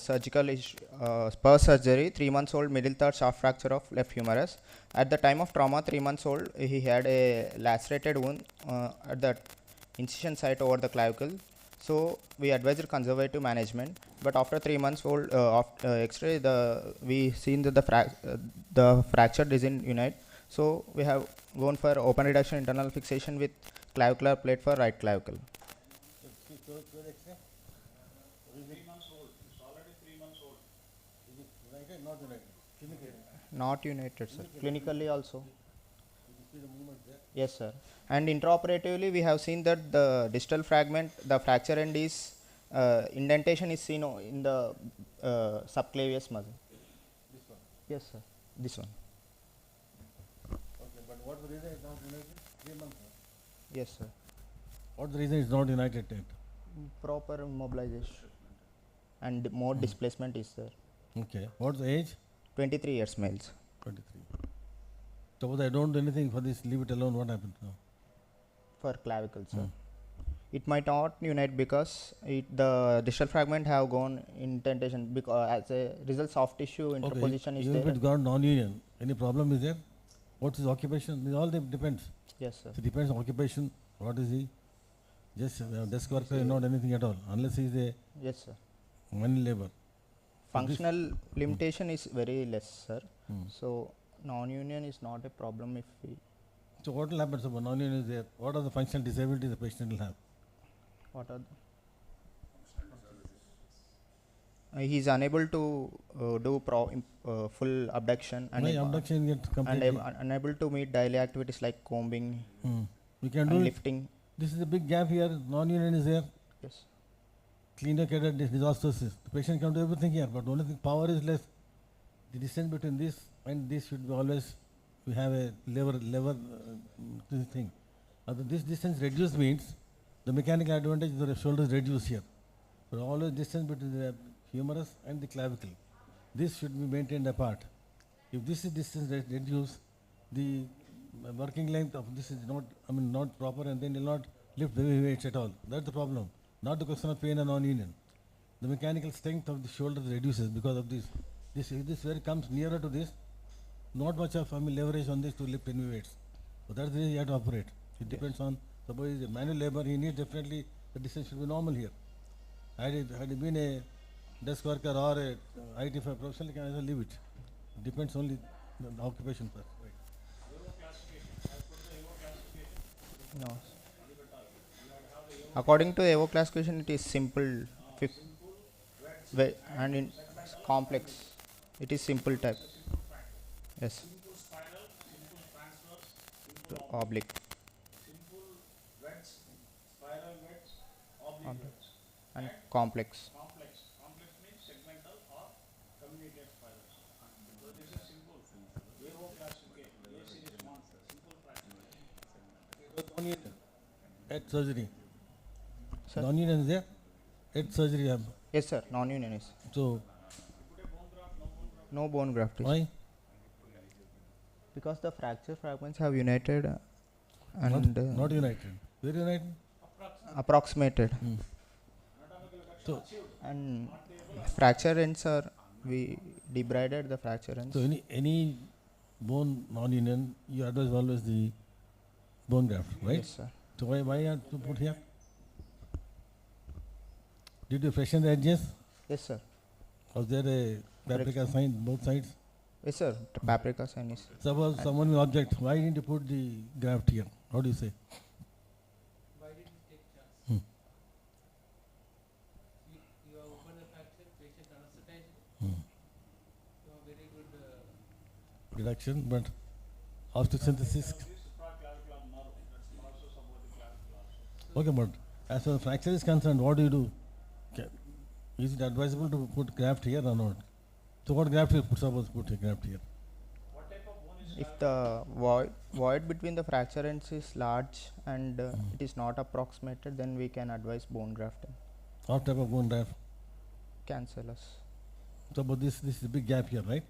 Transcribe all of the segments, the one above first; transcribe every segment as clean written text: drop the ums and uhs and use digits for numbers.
per surgery, 3 months old middle third shaft fracture of left humerus. At the time of trauma, 3 months old, he had a lacerated wound at the incision site over the clavicle. So we advised conservative management. But after 3 months old X-ray, we seen that the fracture doesn't unite. So we have gone for open reduction internal fixation with clavicular plate for right clavicle. 3 months old. It's already 3 months old. Is it united? Not united. Clinically. Not united, sir. Clinically also. You can see the movement there. Yes, sir. And intraoperatively, we have seen that the distal fragment, the fracture end is indentation is seen in the subclavius muscle. This one. Yes, sir. This one. Okay, but what's the reason it's not united? 3 months. Yes, sir. What's the reason it's not united yet? Proper mobilization and more displacement is there. Okay. What's the age? 23 years males. 23. Suppose I don't do anything for this, leave it alone, what happens now? For clavicle, sir. It might not unite because the distal fragment have gone indentation because as a result soft tissue interposition is even there. if it's gone non-union, any problem is there? What's his occupation? It all depends. Yes, sir. It depends on occupation. What is he? Just desk worker, not anything at all, unless he is a Yes, sir. manual labor. Functional limitation is very less, sir. So non-union is not a problem if we. So what will happen? So non-union is there. What are the functional disabilities the patient will have? What are he is unable to do full abduction and Abduction get completely. unable to meet daily activities like combing We can and do it. lifting. This is a big gap here. Non-union is there. Yes. Cleaner-cated dysostosis. The patient can do everything here, but the only thing, power is less. The distance between this and this should be always, we have a lever this thing. This distance reduced means the mechanical advantage of the shoulder is reduced here. So always distance between the humerus and the clavicle. This should be maintained apart. If this is distance reduced, the working length of this is not proper, and then will not lift the heavy weights at all. That's the problem. Not the question of pain and non-union. The mechanical strength of the shoulders reduces because of this. If this where comes nearer to this, not much of leverage on this to lift heavy weights. So that's the way you have to operate. It depends on, suppose he's a manual labor, he needs definitely the distance should be normal here. Had he been a desk worker or a IT professional, he can also leave it. It depends only on the occupation first. No. According to EVO classification, it is simple, and in complex. It is simple type. Yes. Simple spiral, simple transverse, simple Oblique. simple wedge, spiral wedge, oblique wedge. And complex. Complex. Complex means segmental or communicated spirals. So this is simple. EVO classification. A series 1. Simple fraction. Non-union. Head surgery. Sir? Non-union is there? Head surgery. Yes, sir. Non-union is. So, No bone graft. why? Because the fracture fragments have united and Not united. Where united? approximated. So, And fracture ends are, we debrided the fracture ends. so any bone non-union, you advise always the bone graft, right? Yes, sir. So why you have to put here? Did you freshen the edges? Yes, sir. Was there a paprika sign both sides? Yes, sir. The paprika sign is. Suppose someone will object, why didn't you put the graft here? How do you say? Why did you take chance? You have opened the fracture, patient anesthetized. You have very good Reduction, but osteosynthesis. Okay, but as far as fracture is concerned, what do you do? Is it advisable to put graft here or not? So what graft you put? Suppose put a graft here. If the void between the fracture ends is large and it is not approximated, then we can advise bone grafting. What type of bone graft? Cancellous. So but this is a big gap here, right?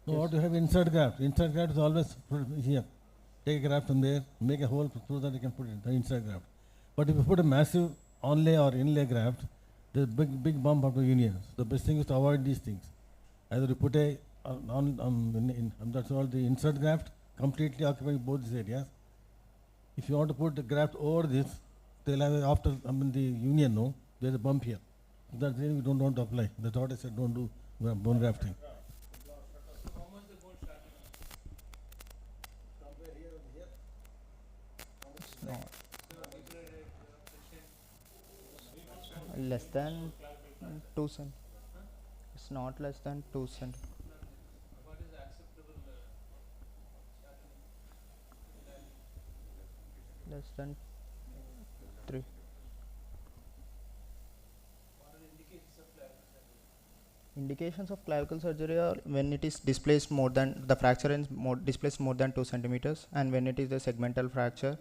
No, Yes. what you have insert graft. Insert graft is always put here. Take a graft from there, make a hole so that you can put it, the insert graft. But if you put a massive onlay or inlay graft, There's big bump after union. The best thing is to avoid these things. Either you put a that's all the insert graft completely occupying both these areas. If you want to put the graft over this, they'll have after the union, no, there's a bump here. That's the we don't want to apply. That's what I said. Don't do bone grafting. So how much the bone starting? No, So regulated patient less than 2 cent. It's not less than 2 cent. what is the acceptable starting value? Less than 3. What are the indications of clavicle surgery? Indications of clavicle surgery are when it is displaced more than the fracture is displaced more than 2 centimeters, and when it is a segmental fracture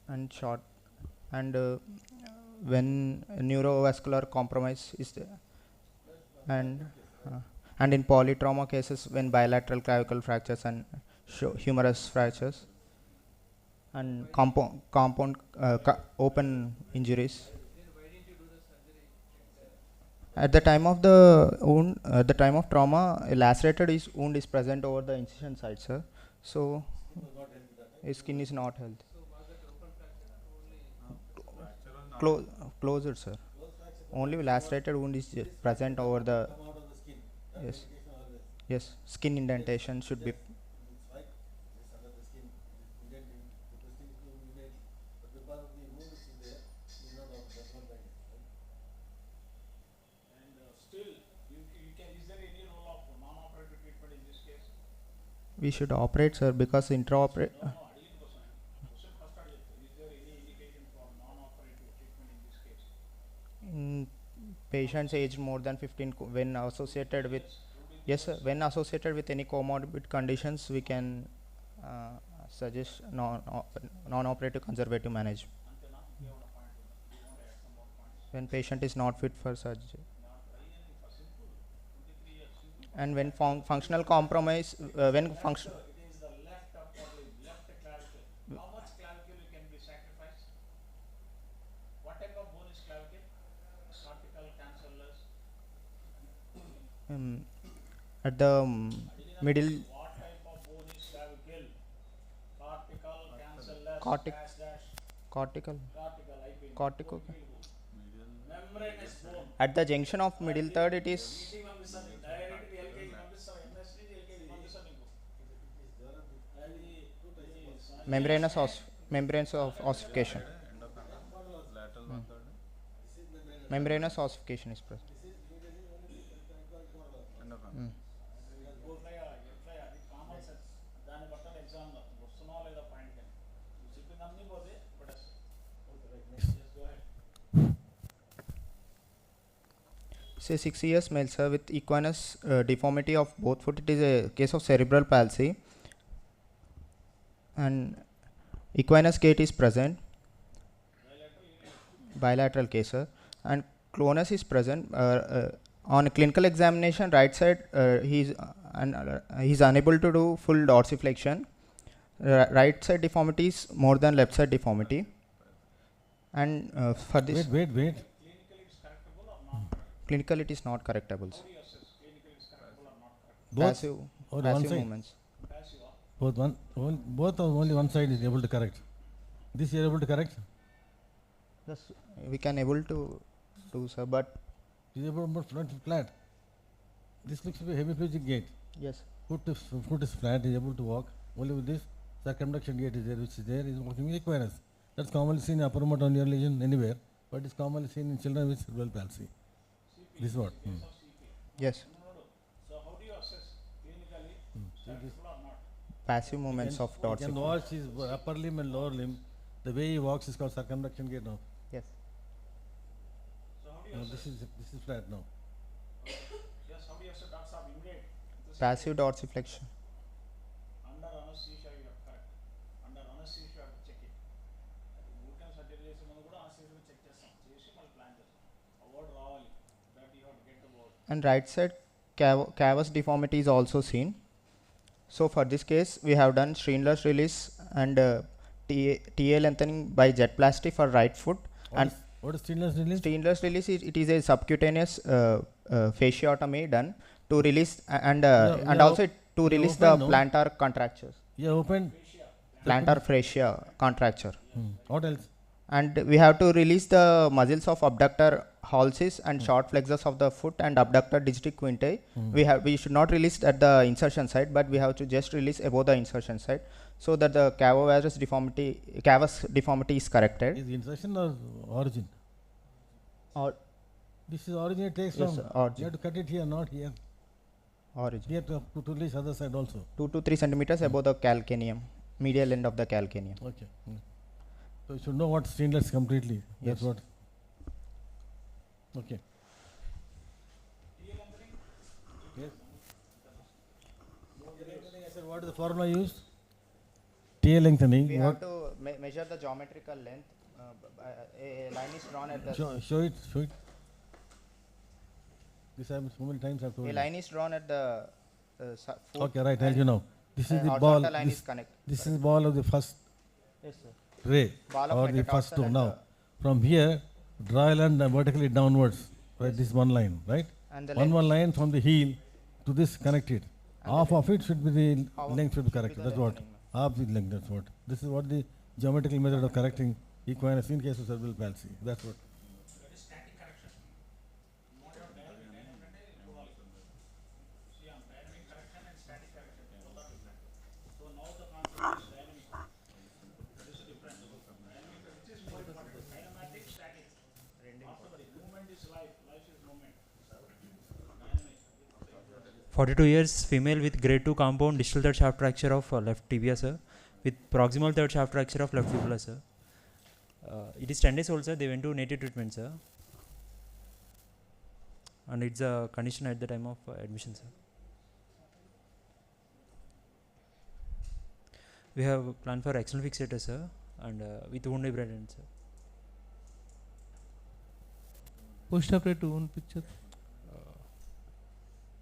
and short, and when neurovascular compromise is there, and in polytrauma cases when bilateral clavicle fractures and humerus fractures, and compound open injuries. Then why didn't you do the surgery At the time of the wound, at the time of trauma, a lacerated wound is present over the incision site, sir. So, his skin is not healthy. So was that open fracture or only Closed, sir. Only lacerated wound is present over the. Yes. Yes. Skin indentation should be. Still, you can, is there any role of non-operative treatment in this case? We should operate, sir, because intraoperative. No, అడిగిన question. Question first అడిగితే, is there any indication for non-operative treatment in this case? In patients aged more than 15 when associated with. Yes, sir. When associated with any comorbid conditions, we can suggest non-operative conservative management. అంతేనా? ఇంకేమైనా point ఉందా? Do you want to add some more points? When patient is not fit for surgery, Not really for simple, 23 years, simple. and when functional compromise, when function. It is the left upper limb, left clavicle. How much clavicle can be sacrificed? What type of bone is clavicle? Cortical, cancellous. At the middle. What type of bone is clavicle? Cortical, cancellous, Cortic- dash dash. Cortical. Cortical, అయిపోయింది. Cortical. Membranous bone. At the junction of middle third, it is. ఇంటికి పంపిస్తాను నీకు. Direct LKG పంపిస్తాను. MS నుంచి LKG పంపిస్తాను నీకు. అది Membranous ossification. Membranous ossification is present. ఎట్లా అది కామన్ సెన్స్. దాన్ని బట్టి ఎగ్జామ్లో వస్తున్నావా లేదా పాయింట్ కానీ చెప్పింది అన్నీ పోతే but Say 6 years male, sir, with equinus deformity of both foot. It is a case of cerebral palsy, and equinus gait is present. Bilateral case, sir, and clonus is present. On clinical examination, right side, he's unable to do full dorsiflexion. Right side deformity is more than left side deformity, and for this. Wait. Clinical it is not correctable. Both Passive or one passive side? movements. Both or only one side is able to correct. This you are able to correct. Yes, we can able to do, sir, but Is able to front flat. This looks to be hemiplegic gait. yes, Foot is flat. Is able to walk. Only with this circumduction gait is there, which is there. Is walking with equinus. That's commonly seen in upper motor lesion anywhere, but it's commonly seen in children with cerebral palsy. This is what. yes, So how do you assess clinically sacrificial or not? passive movements of You can dorsiflexion. watch his upper limb and lower limb. The way he walks is called circumduction gait now. Yes, So how do you Now assess? this is flat now. Yes, how do you assess dots of immediate? passive dorsiflexion. Under anesthesia you have correct. Under anesthesia you have to check it. అది ఊరికే surgery చేసే ముందు కూడా anesthesia check చేస్తాం. చేసి మళ్ళీ plan చేస్తాం. ఆ వర్డ్ రావాలి. That you have to get the word. And right side cavus deformity is also seen. So for this case, we have done Schindler's release and TA lengthening by jet plasty for right foot, and What is stainless release? Stainless release it is a subcutaneous fasciotomy done to release and Yeah, also to yeah, release open, the no? plantar contractures, Yeah, open. plantar fascia contracture. What else? And we have to release the muscles of abductor hallucis and short flexors of the foot and abductor digiti quintae. We should not release at the insertion site, but we have to just release above the insertion site so that the cavus deformity is corrected. Is insertion or origin? Or This is origin, it takes Yes, from. sir, origin. You have to cut it here, not here. origin Here to release other side also. 2 to 3 centimeters above the calcaneum, medial end of the calcaneum. Okay. So you should know what stainless completely. That's Yes. what. Okay. Yes. I said, what is the formula used? Tail lengthening. We What? have to measure the geometrical length. A line is drawn at the Show it. Show it. This I so many times I've told a you. line is drawn at the foot. Okay, right. I'll you know. This is the horizontal ball. line This, is connect. this is ball of the first Yes, sir. ray Ball of or the metatarsal first toe. and Now, from here, draw a line vertically downwards. Right, this one line, right? And the One length line from the heel to this connected. And Half the of it should be the Half length should be the corrected. That's what. lengthening. Half the length. That's what. This is what the geometrical method of correcting equinus in case of cerebral palsy. That's what. That is static correction. Not your dynamic see, dynamic correction and static correction, both are different. So now the concept is dynamic. That is different. Dynamic, which is more important. Dynamic, static. After the movement is life, life is movement. Dynamic. 42 years, female with grade 2 compound distal third shaft fracture of left tibia, sir, with proximal third shaft fracture of left fibula, sir. It is 10 days old, sir. They went to native treatment, sir. And it's a condition at the time of admission, sir. We have planned for external fixator, sir, and with wound debridement, sir. Post-operative wound picture.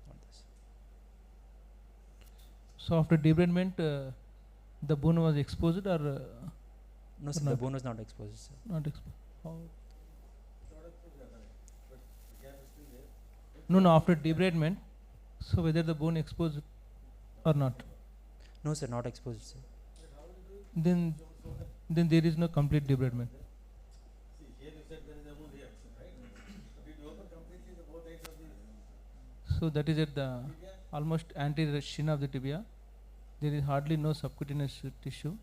On this. So after debridement, the bone was exposed or No, sir, the bone was not exposed, sir. not exposed? No, after debridement, so whether the bone exposed or not, No, sir, not exposed, sir. then there is no complete debridement. So that is at the almost anterior shin of the tibia. There is hardly no subcutaneous tissue.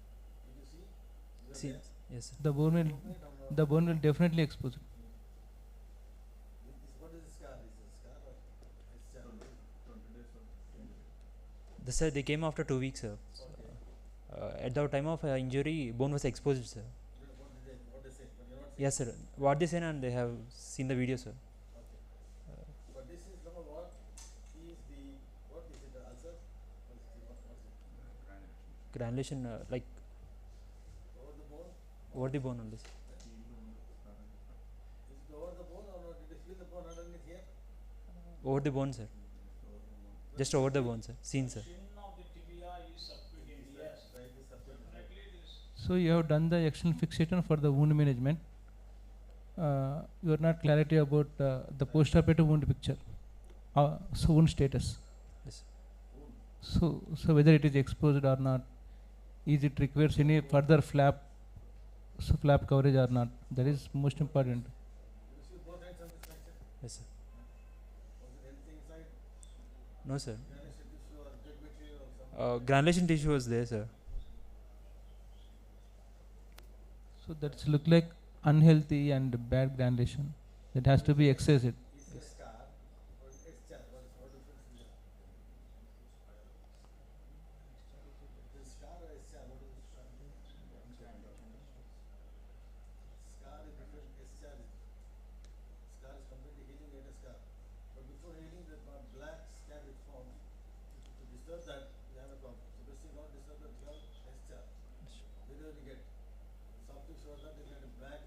See, yes, sir. The bone will definitely expose. The sir, they came after 2 weeks, sir. At the time of injury, bone was exposed, sir. Yes, sir. What they said, and they have seen the video, sir. But this is number what is the what is it the ulcer? Granulation, like Over the bone? over the bone only, sir. Is it over the bone or not? Did you feel the bone underneath here? Over the bone, sir. Just over the bone, sir. Seen, sir. Shin of the tibia is subcutaneous. Yes. Definitely it is. So you have done the external fixation for the wound management. You are not clarity about the post-operative wound picture. So wound status. Yes, sir. So whether it is exposed or not, is it requires any further flap coverage or not? That is most important. Did you see both ends of this fracture? Yes, sir. Was there anything inside? No, sir. Granulation tissue or dead material or something? Granulation tissue was there, sir. So that's look like unhealthy and bad granulation. That has to be excised. Is it a scar or an extra? What difference is there? Is it scar or extra? What is the scar? Scar is different. Extra is scar is completely healing at a scar. But before healing, the black scab is formed. To disturb that, you have a problem. So basically, not disturb the blood extra. Whenever you get something shows up, there's like a black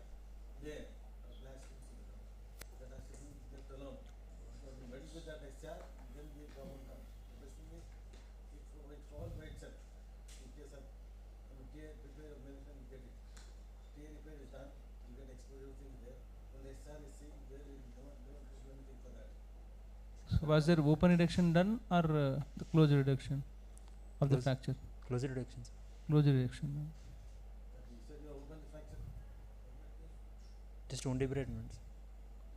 layer, a black skin. That has to be left alone. So when you medical with that extra, then the problem comes. Basically, it falls by itself. In case of tear repair of medicine, you get it. Tear repair is done, you get exposure things there. Well, SR is saying where we don't do anything for that. So was there open reduction done or the closed reduction of the Close. fracture? Closure reductions. Closed reduction. But you said you open the fracture. Just wound debridement.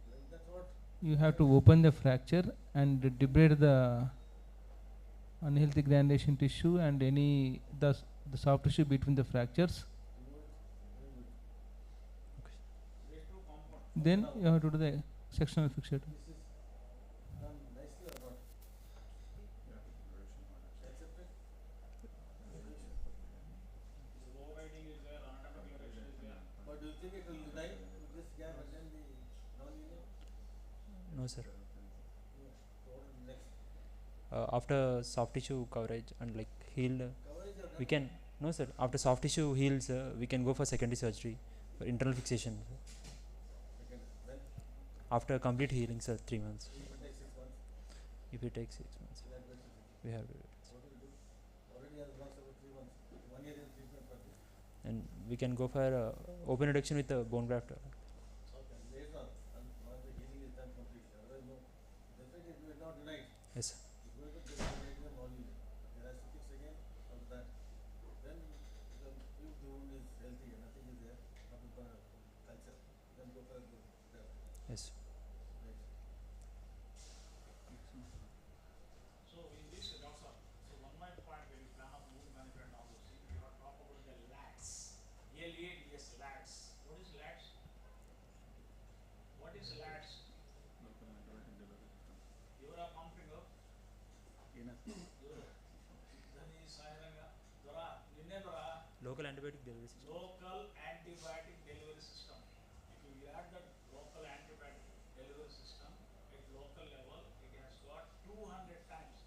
Well, that's what. You have to open the fracture and debride the unhealthy granulation tissue and any the soft tissue between the fractures. Phase 2 compound. Then you have to do the sectional fixator. This is done nicely or not? Accepted? This overriding is there, anatomical erection is there. But do you think it will die with this gap and then the non-linear? No, sir. So what is next? After soft tissue coverage and like healed, Coverage or we can. No, sir. After soft tissue heals, we can go for secondary surgery for internal fixation. Sir. second? When? After complete healing, sir, 3 months. If it takes 6 months, If it takes 6 months, that will be we have, what will do? Already has lost about 3 months. 1 year is treatment for this. and we can go for open reduction with bone graft. Okay, later on, once the healing is done completely. Otherwise, no. Definitely we will not deny it. Yes, sir. It's going to take a non-linear. There has to fix again after that. Then the if the wound is healthy and nothing is there, not with culture, then go for the Yes. next. So in this, doctor, so one my point when you plan of wound management and all those things, you have talk about the LATS. LADS, LATS. What is LATS? What is LATS? ఎవరా pumping ఎవరు దాని సాయంగా దొరా నిన్నే దొరా Local antibiotic delivery system. local antibiotic delivery system. If you add that local antibiotic delivery system at local level, it has got 200 times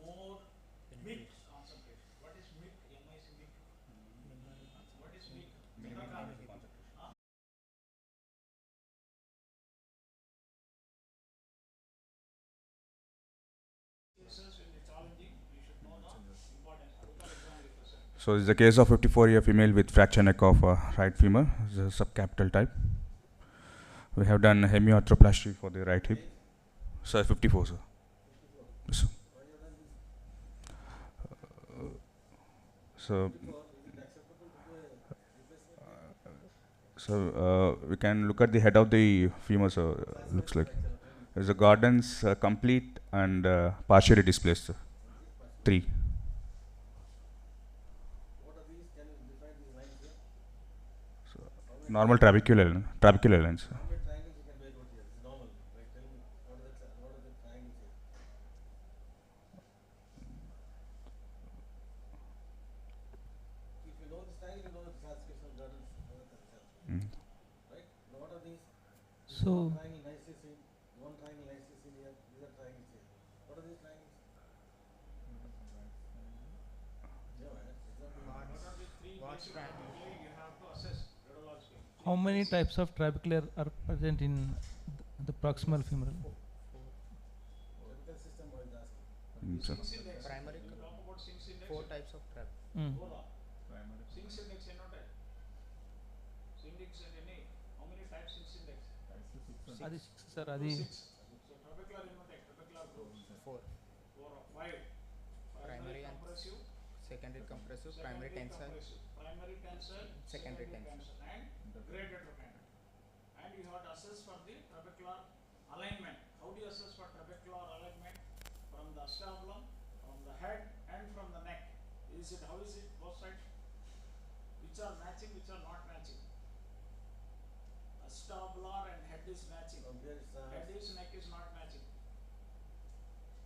more MIC concentration. What is MIC? MIC MIC. What is MIC? Huh? Cases will be challenging. You should know the importance. Local exam represent. So this is the case of 54-year female with fracture neck of right femur, the subcapital type. We have done hemiarthroplasty for the right hip. Sir, 54, sir. Yes, sir. So, we can look at the head of the femur, sir. Looks like there's a Gordon's complete and partially displaced, sir. 3. What are these? Can you define these lines here? Normal trabecular lines. Sir. How many triangles you can make out here? It's normal. Right? Tell me, what are the triangles here? If you know this triangle, you know the classification of Gordon's. Mm. Right? Now what are these? So One triangle nicely seen, one triangle nicely seen here, these are triangles here. What are these triangles? Yeah, man. Exactly. What are the three What's basic triangle? criteria you have to assess radiologically? how many types of trabecular are present in the proximal femoral? Chemical system I was asking. Sir. Sinks index. Primary You talk about sinks index. 4 types of trap. Mm. Hold on. Sinks index ఎన్నో type? Sinks and any? How many types sinks index? అది sir అది Six. So trabecular ఎన్నో type? Trabecular groups. 4. 4 or 5. Primary and compressive. Secondary compressive, primary tensile, compressive. Primary tensile. Secondary tensile. And graded trochanter. And you have to assess for the trabecular alignment. How do you assess for trabecular alignment? From the acetabulum, from the head and from the neck. Is it, how is it, both sides? Which are matching, which are not matching? Acetabular and head is matching. From there it's Head is, neck is not matching.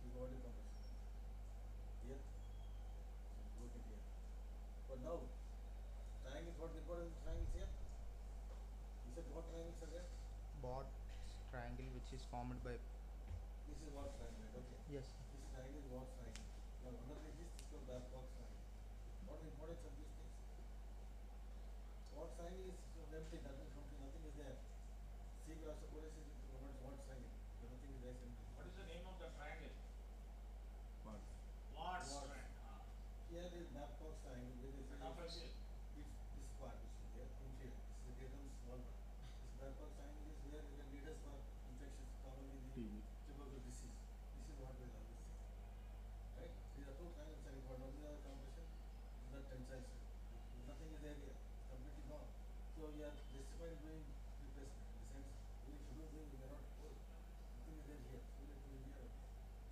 is what you compass. Here, look at here. But now, triangles, what is important in triangles here? You said what triangles are there? broad triangle which is formed by This is what triangle, okay. yes. This triangle is what triangle. Now another is this is called Babcock triangle. What is the importance of these things? What triangle is empty, nothing is there. See cross the what triangle? Nothing is there. What is the name of the triangle? Watts Watts. triangle. Here is Babcock triangle, where is FRCS. this part which is here, inferior. This is the greater and small one. This Babcock triangle is here you can lead us for infections, commonly the tubercular disease. This is what we always say. Right? These are two kinds of things. One is the compression, the tensile strength. Nothing is there here. Completely gone. So we are justified doing replacement. In the sense, we should do we cannot hold. Nothing is there here. So we need to be here.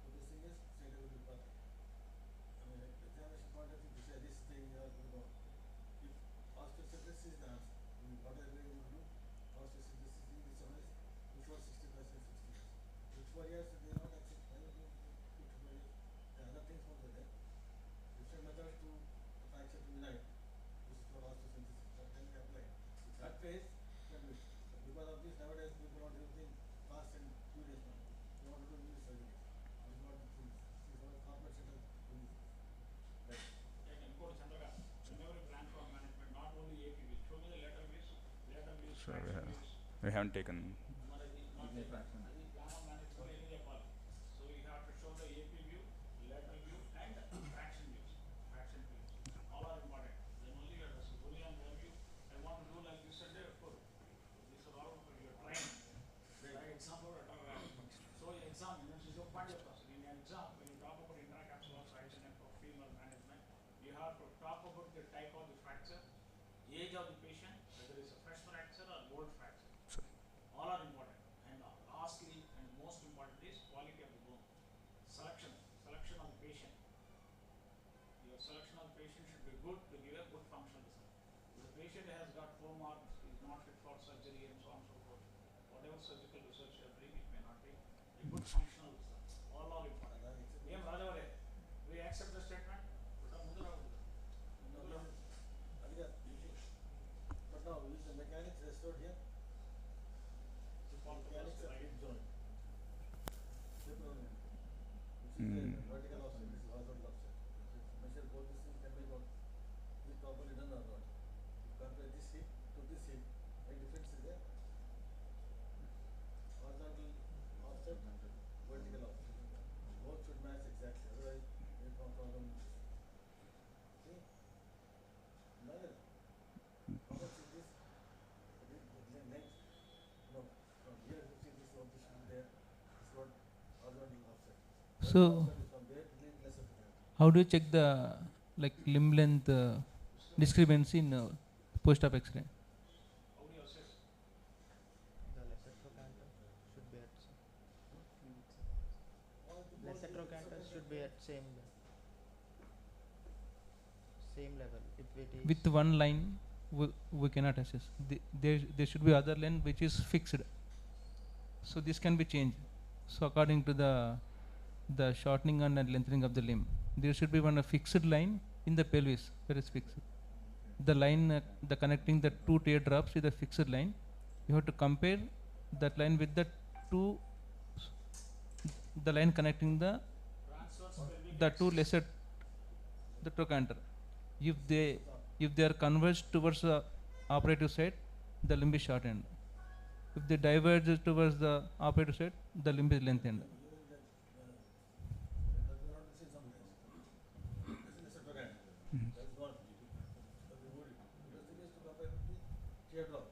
So this thing is straight away will be perfect. I mean, examination point of view, to say this thing you are going to go. If osteosynthesis is the answer, I mean, whatever you will do, osteosynthesis in this one is before 60%, 60 years. With 4 years, they are not accept. Why would you put 4 years? The other things also there. Different methods to fracture to unite. This is for osteosynthesis. That can be applied. If that phase can be. Because of this, nowadays people are using fast and furious now. They want to do new surgery. This is what the thing is. This is what corporate center is. Right. Incote Chandraga, whenever you plan for management, not only APV, show me the lateral views, Sure, fraction views. we haven't taken. Not the plan of management any చెప్పాలి. So you have to show the AP view, lateral view, and fraction views. Fraction views. All are important. Then only your Boolean value. I want to do like you said before. These are all for your training. Right example. So exam, this is your point of view. In an exam, when you talk about intracapsular fraction and for female management, you have to talk about the type of the fracture, age of the patient, whether it's a fresh fracture or old fracture. Sure. All are important. And lastly, and most important is quality of the bone. Selection of the patient. Your selection of the patient should be good to give a good functional result. If the patient has got 4 marks, is not fit for surgery and so on and so forth, whatever surgical research you bring, it may not be a good functional result. All are important. Em Rajavare, we accept the statement? But now, is the mechanics restored here? Mechanics of hip joint. Which is the vertical offset, this is horizontal offset. Measure both these things, can be not is properly done or not. Compare this hip to this hip, any difference is there? Horizontal offset, vertical offset. Both should match exactly, otherwise there is no problem. See? Another. How much is this? Length? No, from here you see this one, this should be there. This one, horizontal offset. So Offset is from there to the lesser to there. how do you check the like limb length discrepancy in post-op X-ray? How do you assess? The lesser trochanter should be at lesser trochanter should be at same level. If it is With one line, we cannot assess. There should be other line which is fixed. So this can be changed. So according to the shortening and lengthening of the limb, there should be one fixed line in the pelvis that is fixed. The line, the connecting the 2 teardrops is a fixed line. You have to compare that line with the line connecting the 2 lesser the trochanter. If they are converged towards the operative side, the limb is shortened. If they diverge towards the operative side, the limb is lengthened. Teardrop.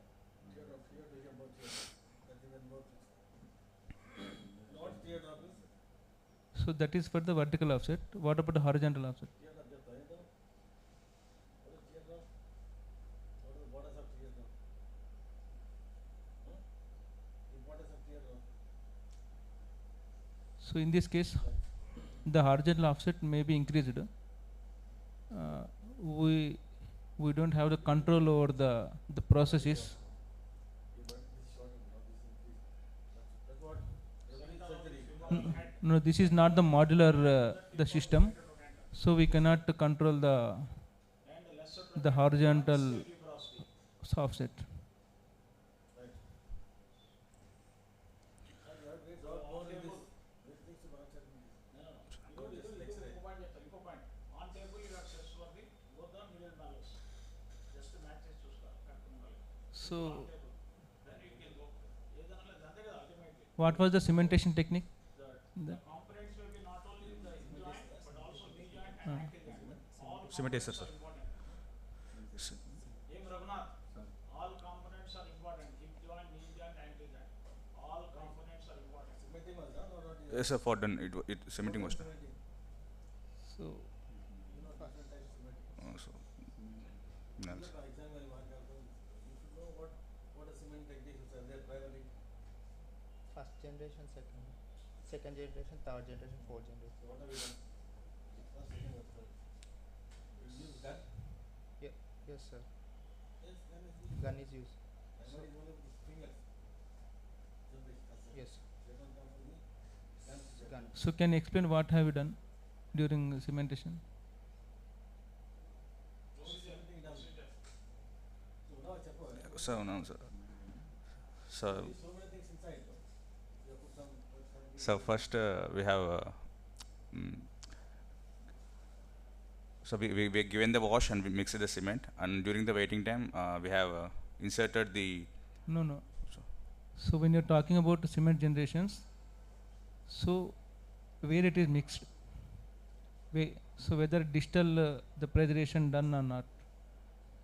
Teardrop here to here, both here. That's even more fixed. What teardrop is? So that is for the vertical offset. What about the horizontal offset? Teardrop, just teardrop. What is teardrop? What is the borders of teardrop? Huh? Importance of teardrop. So in this case, the horizontal offset may be increased. We don't have the control over the processes. Yeah, but this is shortened, not this increased. That's what every surgery. No, this is not the modular the system, so we cannot control the And the lesser horizontal tuberosity. offset. Right. And you have to draw more in this. These things to match up in this. No. ఇంకో point on table you have cess for the both the middle malus. Just match చేసి చూసుకోవాలి correct ఉండాలి. So Then you can go. ఏదైనా లేదు అంతే కదా ultimately. what was the cementation technique? The components will be not only in the hip joint but also knee joint and ankle joint. All Cementation, components sir. are important. Raghunath, all components are important. Hip joint, knee joint, ankle joint. Yes, sir, for done, cementing was done. So, So, no, sir. First generation, second generation, third generation, fourth generation. Yes, sir. Gun is used. Yes. Gun. so can you explain what have you done during cementation? So, no, sir. So, so first we have so we given the wash and we mixed the cement, and during the waiting time we have inserted the No, no. So- So when you're talking about cement generations, so where it is mixed, so whether distal the preservation done or not,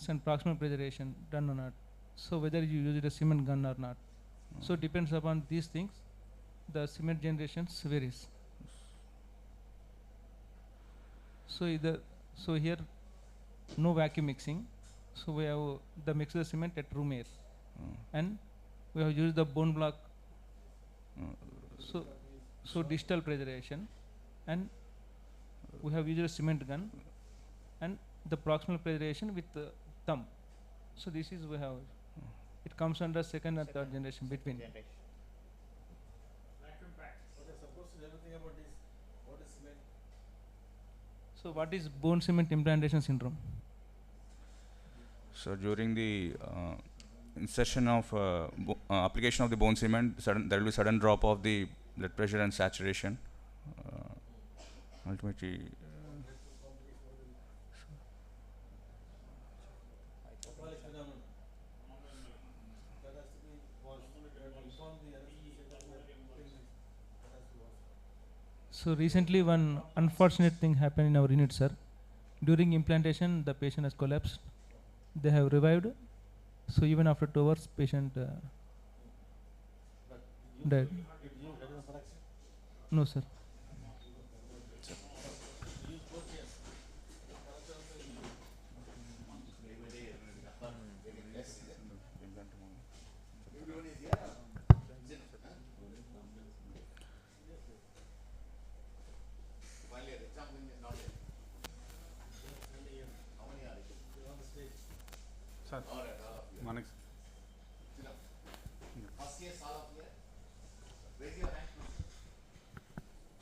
and proximal preservation done or not, so whether you use it a cement gun or not, so depends upon these things, the cement generations varies. So either, so here no vacuum mixing, so we have the mixed cement at room air, and we have used the bone block, so distal preservation, and we have used a cement gun and the proximal preservation with thumb. So this is we have, it comes under second and third generation between. Generation. Vacuum pack. So what is bone cement implantation syndrome? So during the insertion of application of the bone cement, there will be sudden drop of the blood pressure and saturation. Ultimately, So recently one unfortunate thing happened in our unit, sir. During implantation, the patient has collapsed. They have revived. So even after 2 hours, patient died. No, sir. sir, Manik. FRCS all of here. Raise your hand.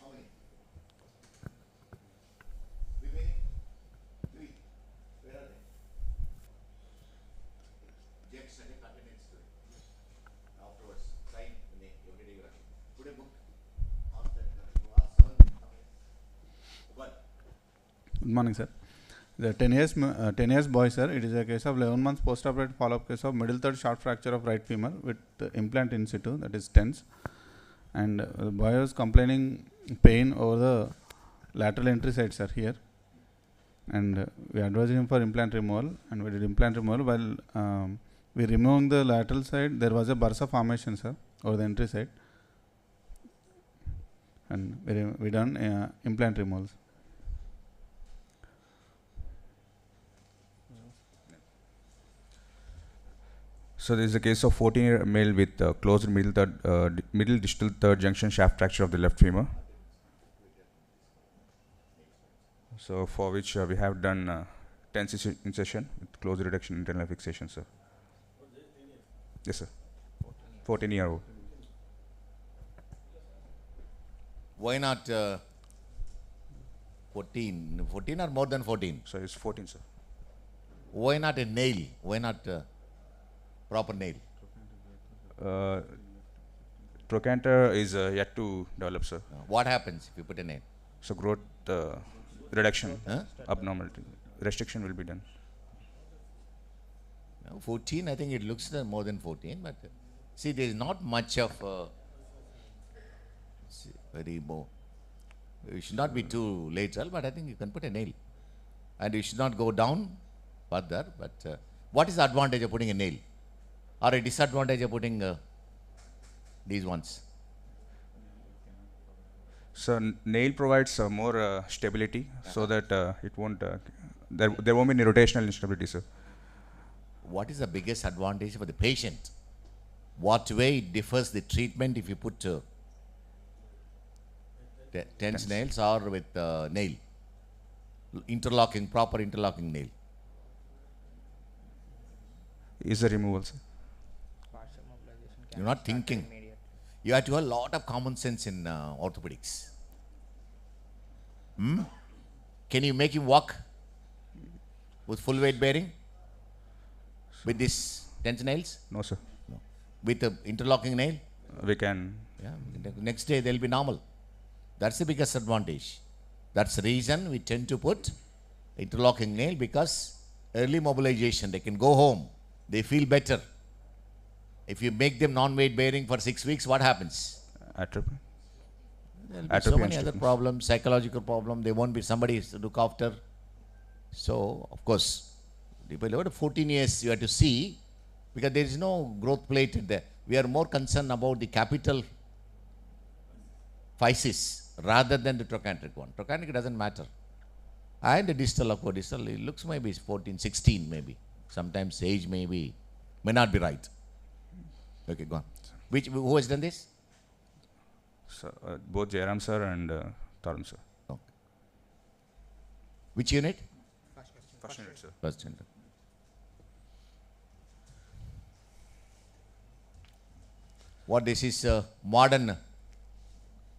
How many? Remaining? 3. Where are they? Jack study attendance to it. Afterwards, sign the name. Every day you write. Put a book. Ask that. You ask someone. One. Good morning, sir. The 10 years boy, sir. It is a case of 11 months post-operative follow-up case of middle third shaft fracture of right femur with implant in situ, that is TENS. And the boy was complaining pain over the lateral entry side, sir, here. And we advised him for implant removal, and we did implant removal. While we removing the lateral side, there was a bursa formation, sir, over the entry side. And we done implant removals. So this is a case of 14-year male with closed middle distal third junction shaft fracture of the left femur. So for which we have done TENS insertion with closed reduction internal fixation, sir. Yes, sir. 14-year-old. Why not 14? 14 or more than 14? So it's 14, sir. Why not a nail? Why not proper nail? Trochanter is yet to develop, sir. What happens if you put a nail? So growth reduction, Huh? abnormality, restriction will be done. 14, I think it looks more than 14, but see, there is not much of very more. You should not be too lateral, but I think you can put a nail. And you should not go down further, but what is the advantage of putting a nail? Or a disadvantage of putting these ones? So nail provides more stability, so that it won't. There won't be any rotational instability, sir. What is the biggest advantage for the patient? What way it differs the treatment if you put tense nails or with nail? Interlocking, proper interlocking nail. Is the removal, sir? Partial mobilization can You're not be started thinking. immediately. You have to have a lot of common sense in orthopedics. Can you make him walk with full weight bearing? With these tense nails? No, sir. With the interlocking nail? We can. Yeah, the next day they'll be normal. That's the biggest advantage. That's the reason we tend to put interlocking nail, because early mobilization, they can go home, they feel better. If you make them non-weight bearing for 6 weeks, what happens? Atrophy. There'll be Atrophy so and many other stiffness. problems, psychological problem. They won't be somebody to look after. So, of course, if you look at 14 years, you have to see, because there is no growth plate there. We are more concerned about the capital physis rather than the trochanteric one. Trochanteric doesn't matter. And the distal, distal, it looks maybe 14, 16 maybe. Sometimes age may not be right. Okay, go on. Who has done this? So, both Jairam sir and Tarun sir. Okay. Which unit? First unit, sir. First unit. What this is modern,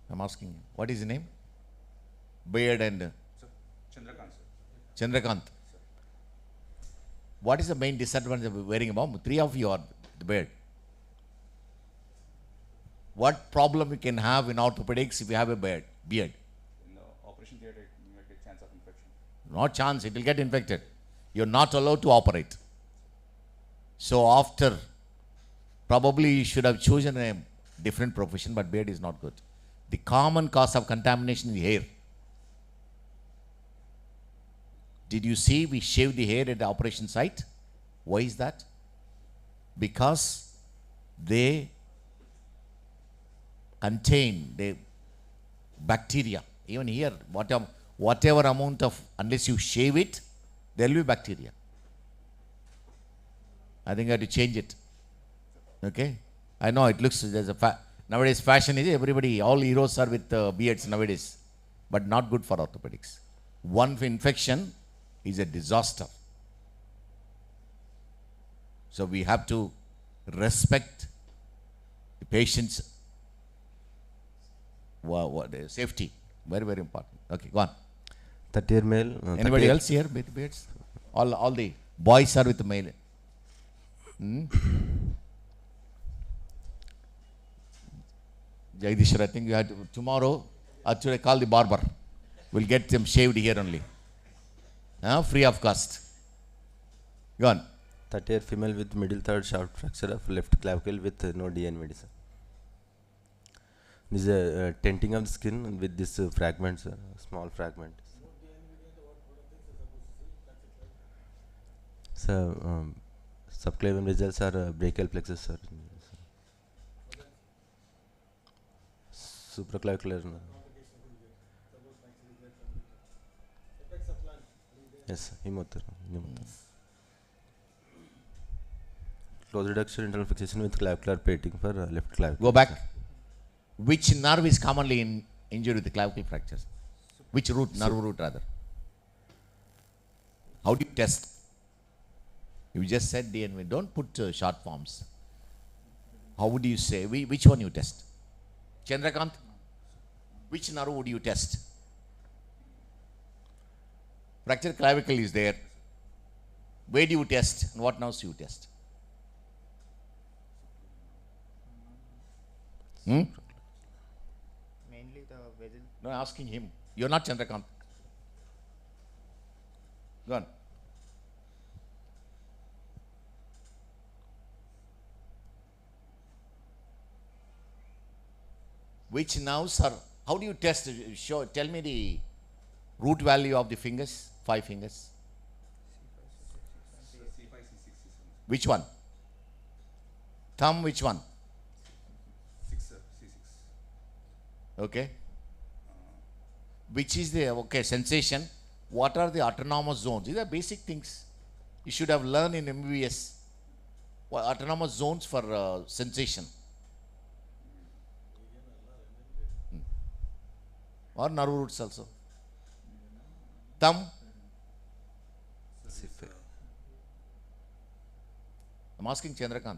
I'm asking, what is the name? Beard and Chandrakant, sir. Chandrakant. What is the main disadvantage of wearing a bomb? 3 of you are the beard. What problem you can have in orthopedics if you have a beard? In the operation theatre, you might get chance of infection. No chance, it will get infected. You're not allowed to operate. So after, probably you should have chosen a different profession, but beard is not good. The common cause of contamination is hair. Did you see we shaved the hair at the operation site? Why is that? Because they contain the bacteria. Even here, whatever amount of, unless you shave it, there will be bacteria. I think I have to change it. Okay? I know it looks, there's a nowadays fashion is everybody, all heroes are with beards nowadays, but not good for orthopedics. One infection is a disaster. So we have to respect the patient's safety. Very, very important. Okay, go on. 30-year male. Anybody else here with beards? All the boys are with male. Jagdishwar, I think you had to, tomorrow, actually call the barber. We'll get them shaved here only. Free of cost. Go on. 30-year female with middle third shaft fracture of left clavicle with no DNVD, sir. This is a tenting of the skin with this fragment, sir, small fragment. So, subclavian results are brachial plexus, sir. Supraclavicular. Yes, hemother. Close reduction internal fixation with clavicular plating for left clavicle. Go back. Which nerve is commonly injured with the clavicle fractures? Which root, nerve root rather? How do you test? You just said DNV. Don't put short forms. How would you say? Which one you test? Chandrakant? Which nerve would you test? Fracture clavicle is there. Where do you test? And what nerves do you test? Mainly the vessel. No, asking him. You're not Chandrakant. Go on. Which nerves are, how do you test? Tell me the root value of the fingers, 5 fingers. Which one? Thumb, which one? 6, sir. C6. Okay. which is the, okay, sensation, what are the autonomous zones? These are basic things you should have learned in MBBS. What autonomous zones for sensation. Or nerve roots also. Thumb. I'm asking Chandrakant.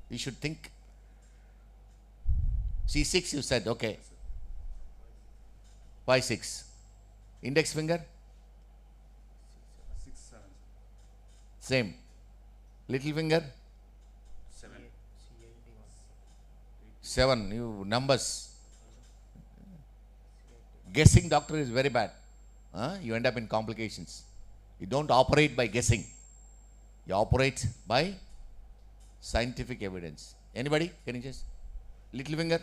You should think. C6 you said, okay. 5, 6. Index finger? 6, 7. Same. Little finger? 7. You numbers. Guessing, doctor, is very bad. You end up in complications. You don't operate by guessing. You operate by scientific evidence. Anybody? Can you just? Little finger?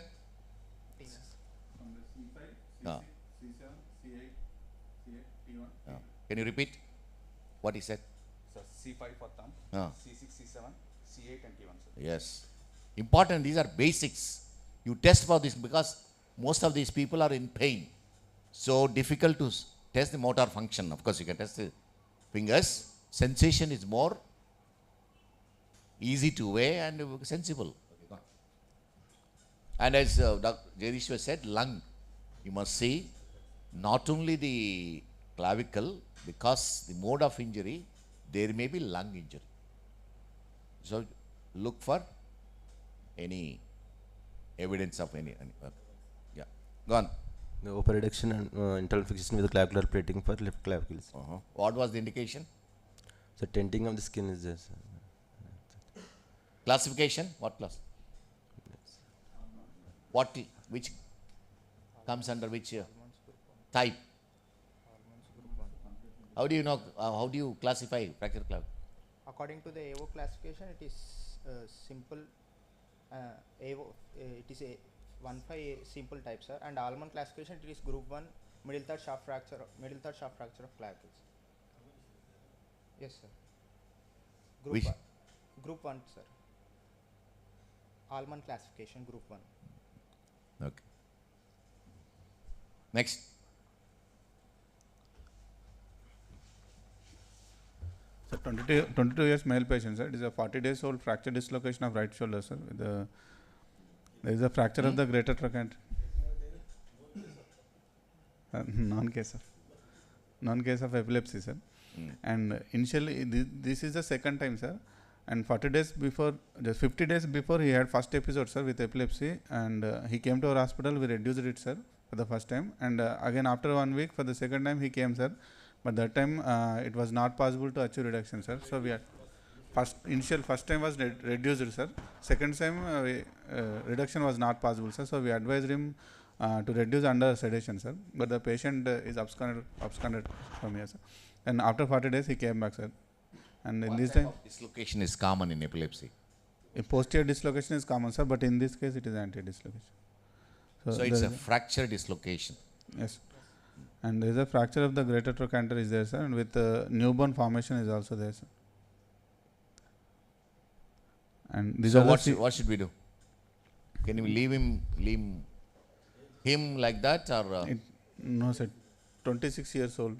From the C5, No. C7, C8, T1. Can you repeat what he said? So C5 for thumb, C6, C7, C8 and T1. Sir. Yes. Important, these are basics. You test for this because most of these people are in pain. So difficult to test the motor function. Of course, you can test the fingers. Sensation is more easy to weigh and sensible. And as Dr. Jayadishwar said, lung. You must see not only the clavicle, because the mode of injury, there may be lung injury. So look for any evidence of any yeah. Go on. The open reduction and internal fixation with clavicular plating for left clavicles. What was the indication? So tenting of the skin is just. Classification? What class? What? Which comes under which type? How do you know? How do you classify fracture clavicle? According to the AVO classification, it is simple. AVO, it is a 1-5 simple type, sir. And Allman classification, it is group 1, middle third shaft fracture of clavicles. Yes, sir. Which? Group 1, sir. Allman classification, group 1. Okay. Next. So 22 years male patient, sir. It is a 40 days old fracture dislocation of right shoulder, sir. With there is a fracture of the greater trochanter. Non-case of epilepsy, sir. And initially, this is the second time, sir. And 40 days before, just 50 days before, he had first episode, sir, with epilepsy. And he came to our hospital. We reduced it, sir, for the first time. And again, after 1 week, for the second time, he came, sir. But that time, it was not possible to achieve reduction, sir. So we had first time was reduced, sir. Second time, reduction was not possible, sir. So we advised him to reduce under sedation, sir. But the patient is absconded from here, sir. And after 40 days, he came back, sir. And in this time, Dislocation is common in epilepsy. a posterior dislocation is common, sir. But in this case, it is anti-dislocation. So it's a fracture dislocation. Yes. And there is a fracture of the greater trochanter is there, sir. And with newborn formation is also there, sir. And these So are what should we do? Can you leave him like that, or no, sir. 26 years old,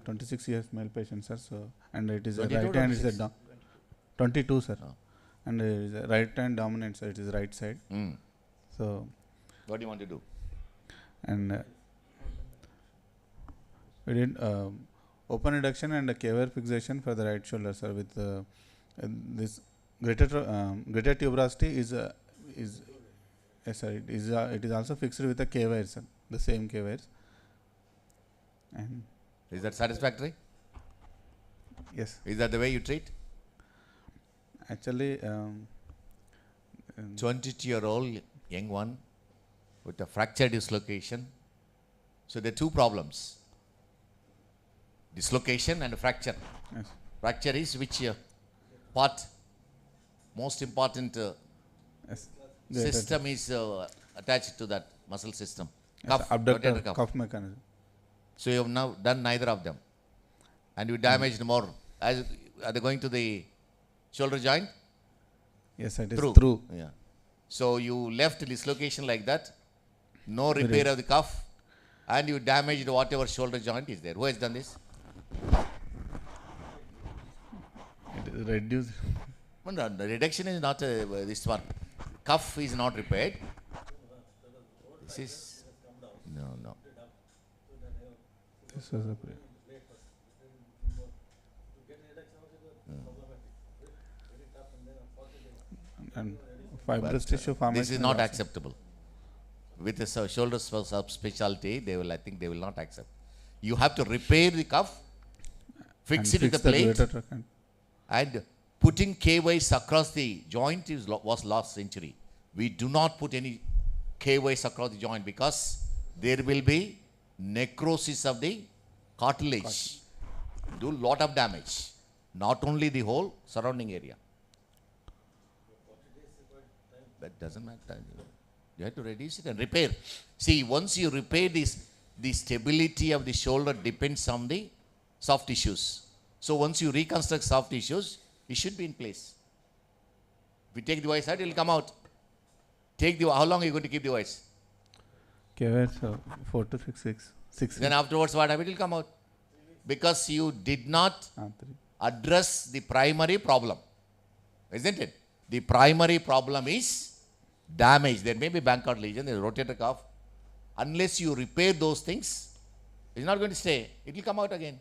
26 years male patient, sir. So, and it is a 22 right hand is 26? a 22, sir. And it is a right hand dominant, sir. It is right side. So, what do you want to do? and we did open reduction and a caviar fixation for the right shoulder, sir. With this greater tuberosity is yes, sir. It is also fixed with a caviar, sir. The same caviars. And Is that satisfactory? yes, Is that the way you treat? actually, 22-year-old young one with a fracture dislocation. So there are two problems. Dislocation and fracture. yes, Fracture is which part? Most important yes. system is attached to that muscle system. Yes, Cuff, abductor rotator cuff. cuff mechanism. So you have now done neither of them. And you damaged more. Are they going to the shoulder joint? Yes, it is Through. through. Yeah. So you left dislocation like that. No repair of the cuff. and you damaged whatever shoulder joint is there. Who has done this? It is reduced. No, the reduction is not this one. Cuff is not repaired. This is no. This was a and fibrous tissue formation. This is not acceptable. With the shoulder subspecialty, I think they will not accept. You have to repair the cuff, fix it with the plate, and putting K-wise across the joint was last century. We do not put any K-wise across the joint because there will be necrosis of the cartilage. Do lot of damage, not only the whole surrounding area. That doesn't matter. You have to reduce it and repair. See, once you repair this, the stability of the shoulder depends on the soft tissues. So once you reconstruct soft tissues, it should be in place. If you take the voice out, it will come out. How long are you going to keep the voice? Okay, 4 to 6. Then afterwards, what happened? It will come out. Because you did not address the primary problem. Isn't it? The primary problem is damage. There may be Bankart lesion, there is rotator cuff. Unless you repair those things, it's not going to stay. It will come out again.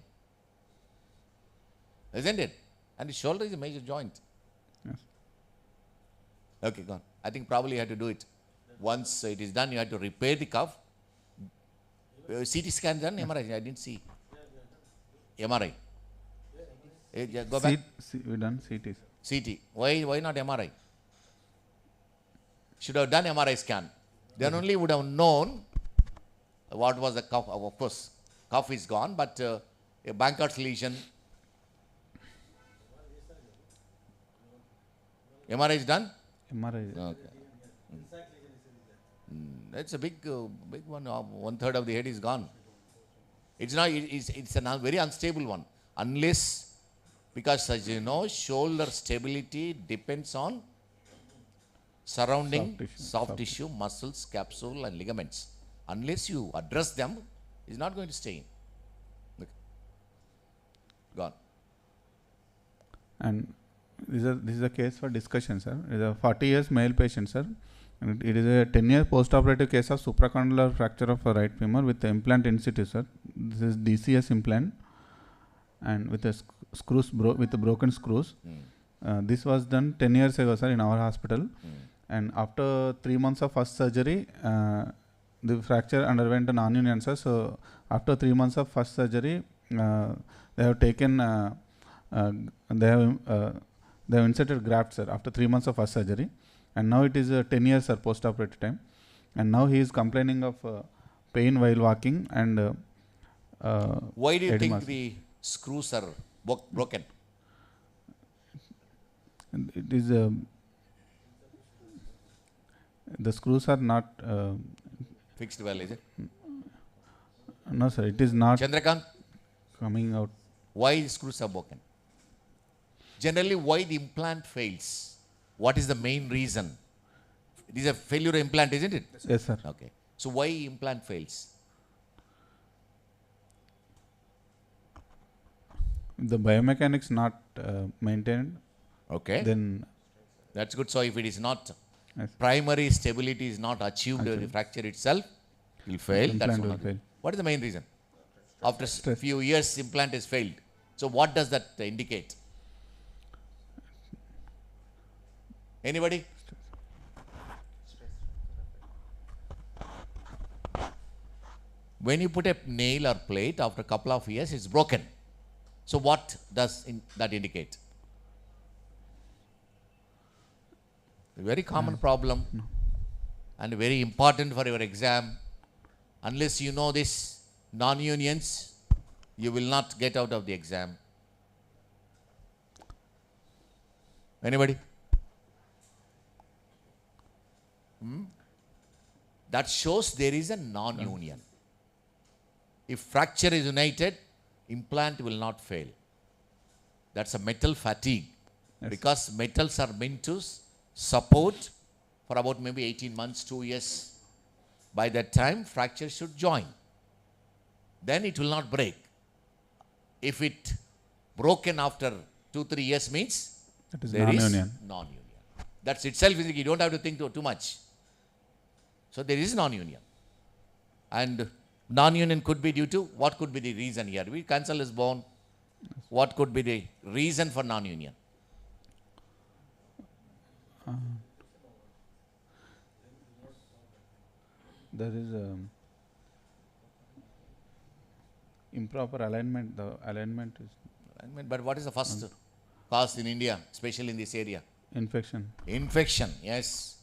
Isn't it? And the shoulder is a major joint. Yes. Okay, go on. I think probably you have to do it. Once it is done, you have to repair the cuff. CT scan done? MRI? I didn't see. MRI. Go back. We done CT. CT. Why not MRI? Should have done MRI scan. Then only would have known what was the cuff. Of course, cuff is gone, but a Bankart's lesion. MRI is done? MRI. Okay. That's a big one. 1/3 of the head is gone. It's not. It's a very unstable one. Unless, because as you know, shoulder stability depends on surrounding soft tissue, muscles, capsule, and ligaments. Unless you address them, it's not going to stay in. Okay. Gone. And this is a case for discussion, sir. It is a 40 years male patient, sir. And it is a 10-year post-operative case of supracondylar fracture of a right femur with the implant in situ, sir. This is DCS implant, and with with the broken screws. This was done 10 years ago, sir, in our hospital. And after 3 months of first surgery, the fracture underwent a non-union, sir. So after 3 months of first surgery, they have taken they have inserted graft, sir, after 3 months of first surgery. And now it is 10 years, sir, post-operative time. And now he is complaining of pain while walking and why do you edema. think the screws are broken? It is the screws are not Fixed well, is it? no, sir, it is not Chandrakant, coming out. why the screws are broken? Generally, why the implant fails? What is the main reason? It is a failure implant, isn't it? Yes, sir. Okay. So why implant fails? The biomechanics not maintained. Okay. Then That's good. So if it is not, yes, primary stability is not achieved, the fracture itself will fail. That's implant will one. fail. What is the main reason? After a few years, implant has failed. So what does that indicate? Anybody? When you put a nail or plate, after a couple of years, it's broken. So what does that indicate? A very common problem and very important for your exam. Unless you know this non-unions, you will not get out of the exam. Anybody? That shows there is a non-union. If fracture is united, implant will not fail. That's a metal fatigue. Yes. Because metals are meant to support for about maybe 18 months, 2 years. By that time, fracture should join. then it will not break. If it broken after 2-3 years means That is there is non-union. non-union. That's itself, you don't have to think too much. So there is non-union. And non-union could be due to, what could be the reason here? We cancel his bone. What could be the reason for non-union? There is improper alignment. The alignment is But what is the first cause in India, especially in this area? infection. Infection, yes.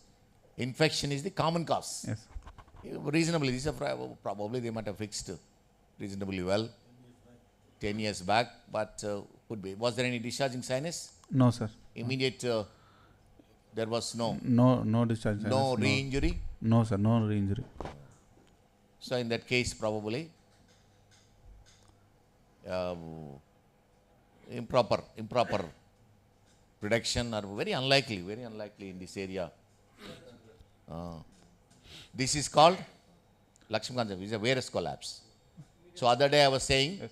Infection is the common cause. Yes. Reasonably, these are probably they might have fixed reasonably well 10 years back, but could be. Was there any discharging sinus? No, sir. Immediate, there was no No discharge. no sinus, re-injury. No, sir. No re-injury. So in that case, probably improper reduction are very unlikely in this area. This is called Lakshmikant, is a varus collapse. So other day I was saying, Yes.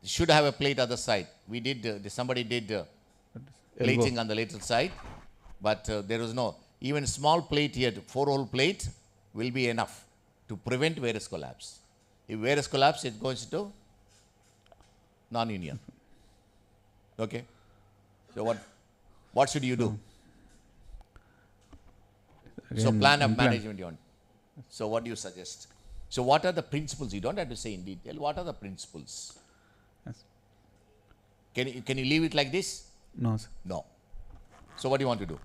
should have a plate other side. We did, somebody did plating on the lateral side, but there was no, even small plate here, 4-hole plate will be enough to prevent varus collapse. If varus collapse, it goes into non-union. Okay. So what should you do? So Again, plan of implant. management you want. So what do you suggest? So what are the principles? You don't have to say in detail. What are the principles? Yes. Can you leave it like this? No, sir. No. So what do you want to do?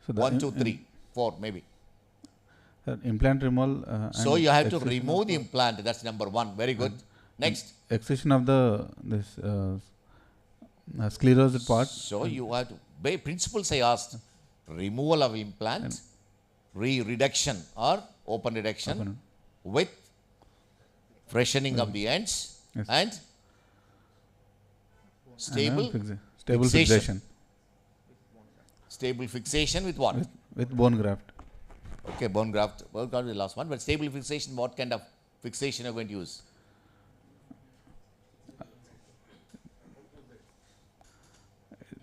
So the 1, 2, 3, 4 maybe. implant removal. So and you have to excision remove of the implant. That's number 1. Very good. Next. excision of the this sclerosed part. So you have to, by principles I asked, removal of implant, reduction or open reduction with freshening of the ends Yes. and stable stable fixation stable fixation with what? with bone graft. Okay, bone graft is the last one, but stable fixation, what kind of fixation are you going to use?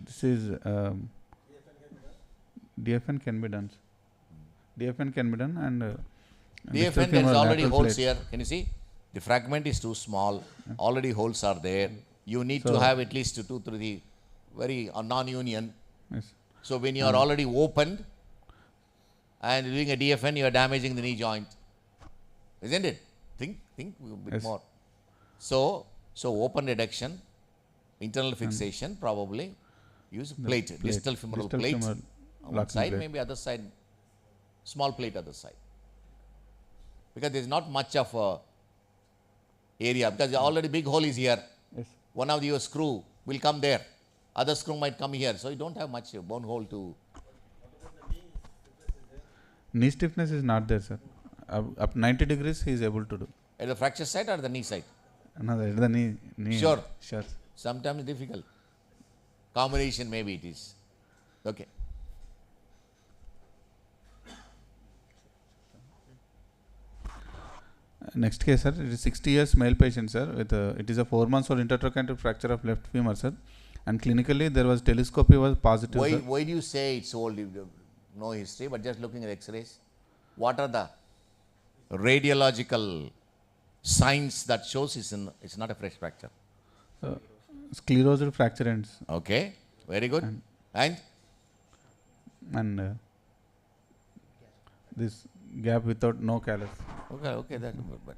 This is DFN can be done. DFN can be done and DFN, there is already holes here. Can you see? The fragment is too small. Already holes are there. You need to have at least 2-3 very non-union. Yes. So when you are already opened and doing a DFN, you are damaging the knee joint, isn't it? Think a bit Yes. more. So open reduction, internal fixation, probably use plate, distal femoral plate. femoral On one locking side, plate. maybe other side, small plate other side. Because there is not much of a area, because already big hole is here. Yes. One of your screw will come there. Other screw might come here. So you don't have much bone hole to. Knee stiffness is not there, sir. Up 90 degrees he is able to do. At the fracture side or the knee side? Another the knee. Sure. Sure. Sometimes difficult. Combination maybe it is. Okay. Next case, sir. It is 60 years male patient, sir. With it is a 4-month-old intertrochanter fracture of left femur, sir. And clinically there was telescopy was positive. Sir. Why do you say it's old? No history, but just looking at X-rays. What are the radiological signs that shows it's not a fresh fracture? Sclerosed fracture ends. Okay, very good. And this gap without no callus. okay, that's good. But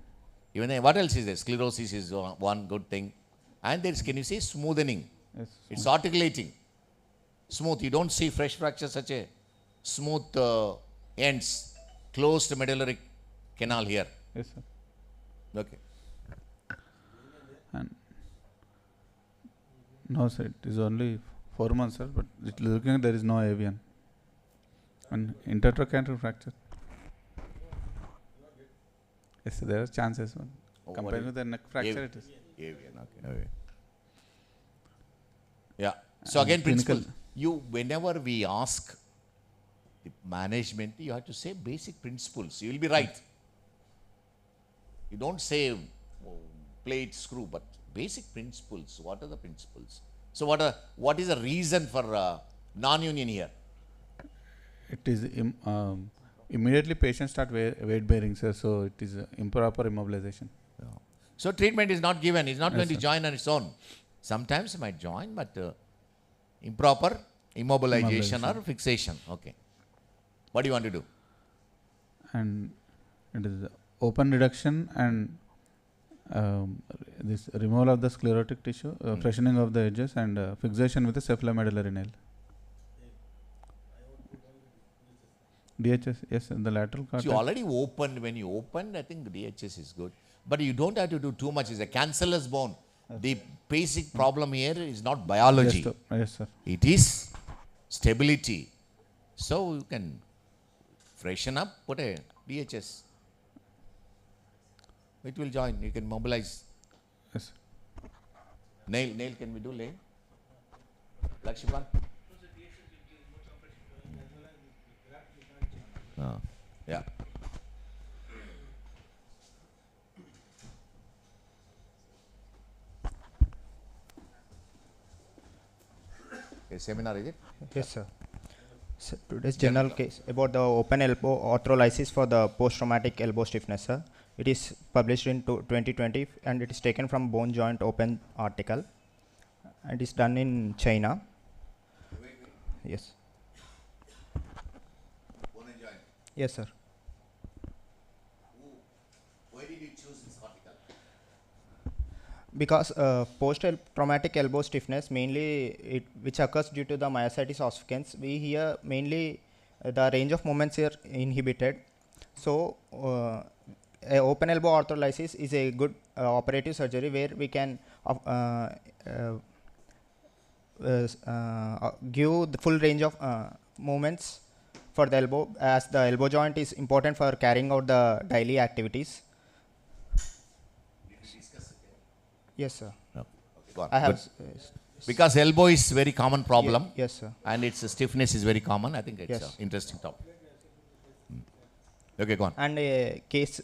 even then, what else is there? Sclerosis is one good thing. And there is, can you say, smoothening? Yes. It's articulating. Smooth. You don't see fresh fracture such a smooth ends, closed medullary canal here. Yes, sir. Okay. And no, sir. It is only 4 months, sir. But it looking at there is no avian. And intertrochanter fracture. Yes, there are chances. Compared with the neck fracture, it is. Avian, okay. Yeah. So again, principle. Whenever we ask the management, you have to say basic principles. You will be right. You don't say plate, screw, but basic principles. What are the principles? So what is the reason for non-union here? It is immediately patient start weight bearing, sir. So it is improper immobilization. So treatment is not given. It's not Yes, going to sir. join on its own. Sometimes it might join, but improper immobilization or fixation. Okay. What do you want to do? And it is open reduction and this removal of the sclerotic tissue, freshening of the edges, and fixation with a cephalomedullary nail. DHS, yes, the lateral So you cartilage. already opened. When you opened, I think the DHS is good. But you don't have to do too much. It's a cancellous bone. The basic problem here is not biology. Yes, sir. Yes, sir. It is stability. So you can freshen up, put a DHS. It will join. You can mobilize. Yes. Nail can we do nail? Lakshman? Yeah. A seminar, is it? Yes, sir. So today's general case about the open elbow arthrolysis for the post-traumatic elbow stiffness, sir. It is published in 2020 and it is taken from Bone Joint Open article and is done in China. Yes. Yes, sir. Why did you choose this article? Because post-traumatic elbow stiffness mainly which occurs due to the myositis ossificans, we here mainly the range of movements here inhibited. So a open elbow arthrolysis is a good operative surgery where we can give the full range of movements for the elbow, as the elbow joint is important for carrying out the daily activities. Yes, sir. Go on. I have. Because elbow is very common problem. Yes, sir. And its stiffness is very common. I think it's Yes. an interesting topic. Okay, go on. And a case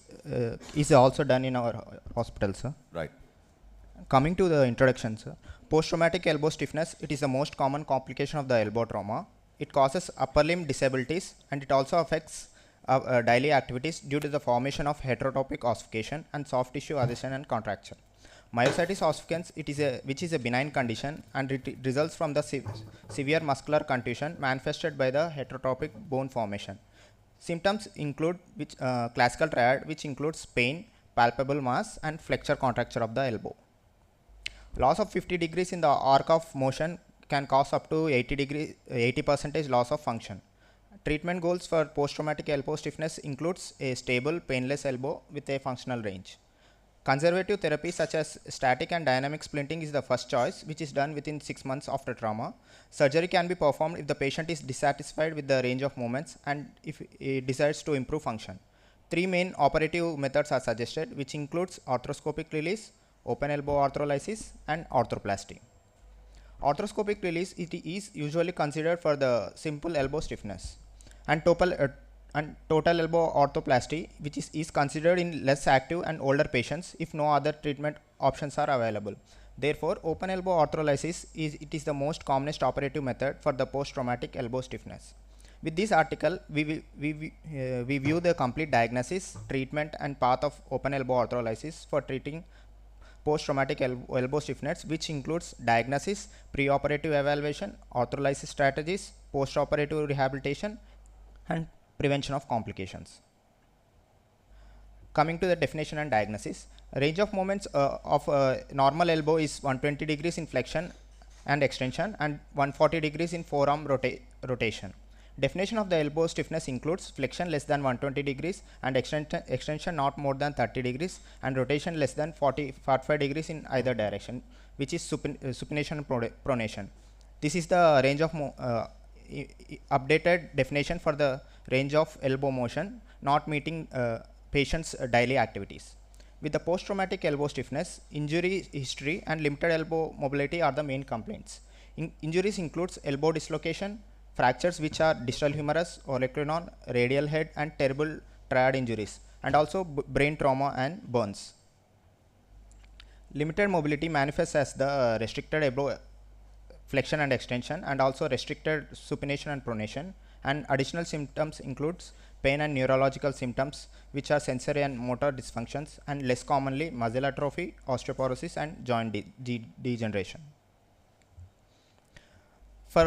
is also done in our hospital, sir. Right. Coming to the introduction, sir. Post-traumatic elbow stiffness, it is the most common complication of the elbow trauma. It causes upper limb disabilities and it also affects daily activities due to the formation of heterotopic ossification and soft tissue adhesion and contracture. Myositis ossificans, which is a benign condition and it results from the severe muscular contusion manifested by the heterotopic bone formation. Symptoms include classical triad, which includes pain, palpable mass, and flexure contracture of the elbow. Loss of 50 degrees in the arc of motion can cause up to 80% loss of function. Treatment goals for post-traumatic elbow stiffness includes a stable, painless elbow with a functional range. Conservative therapy such as static and dynamic splinting is the first choice, which is done within 6 months after trauma. Surgery can be performed if the patient is dissatisfied with the range of movements and if he decides to improve function. 3 main operative methods are suggested, which includes arthroscopic release, open elbow arthrolysis, and arthroplasty. Arthroscopic release is usually considered for the simple elbow stiffness, and total elbow arthroplasty, which is considered in less active and older patients if no other treatment options are available. Therefore, open elbow arthrolysis is the most commonest operative method for the post-traumatic elbow stiffness. With this article, we view the complete diagnosis, treatment, and path of open elbow arthrolysis for treating post-traumatic elbow stiffness, which includes diagnosis, preoperative evaluation, arthrolysis strategies, post-operative rehabilitation, and prevention of complications. Coming to the definition and diagnosis, range of movements of normal elbow is 120 degrees in flexion and extension and 140 degrees in forearm rotation. Definition of the elbow stiffness includes flexion less than 120 degrees and extension not more than 30 degrees and rotation less than 45 degrees in either direction, which is supination and pronation. This is the range of updated definition for the range of elbow motion not meeting patient's daily activities. With the post-traumatic elbow stiffness, injury history and limited elbow mobility are the main complaints. Injuries includes elbow dislocation, fractures which are distal humerus, olecranon, radial head, and terrible triad injuries, and also brain trauma and burns. Limited mobility manifests as the restricted elbow flexion and extension, and also restricted supination and pronation, and additional symptoms includes pain and neurological symptoms, which are sensory and motor dysfunctions, and less commonly muscle atrophy, osteoporosis, and joint degeneration. For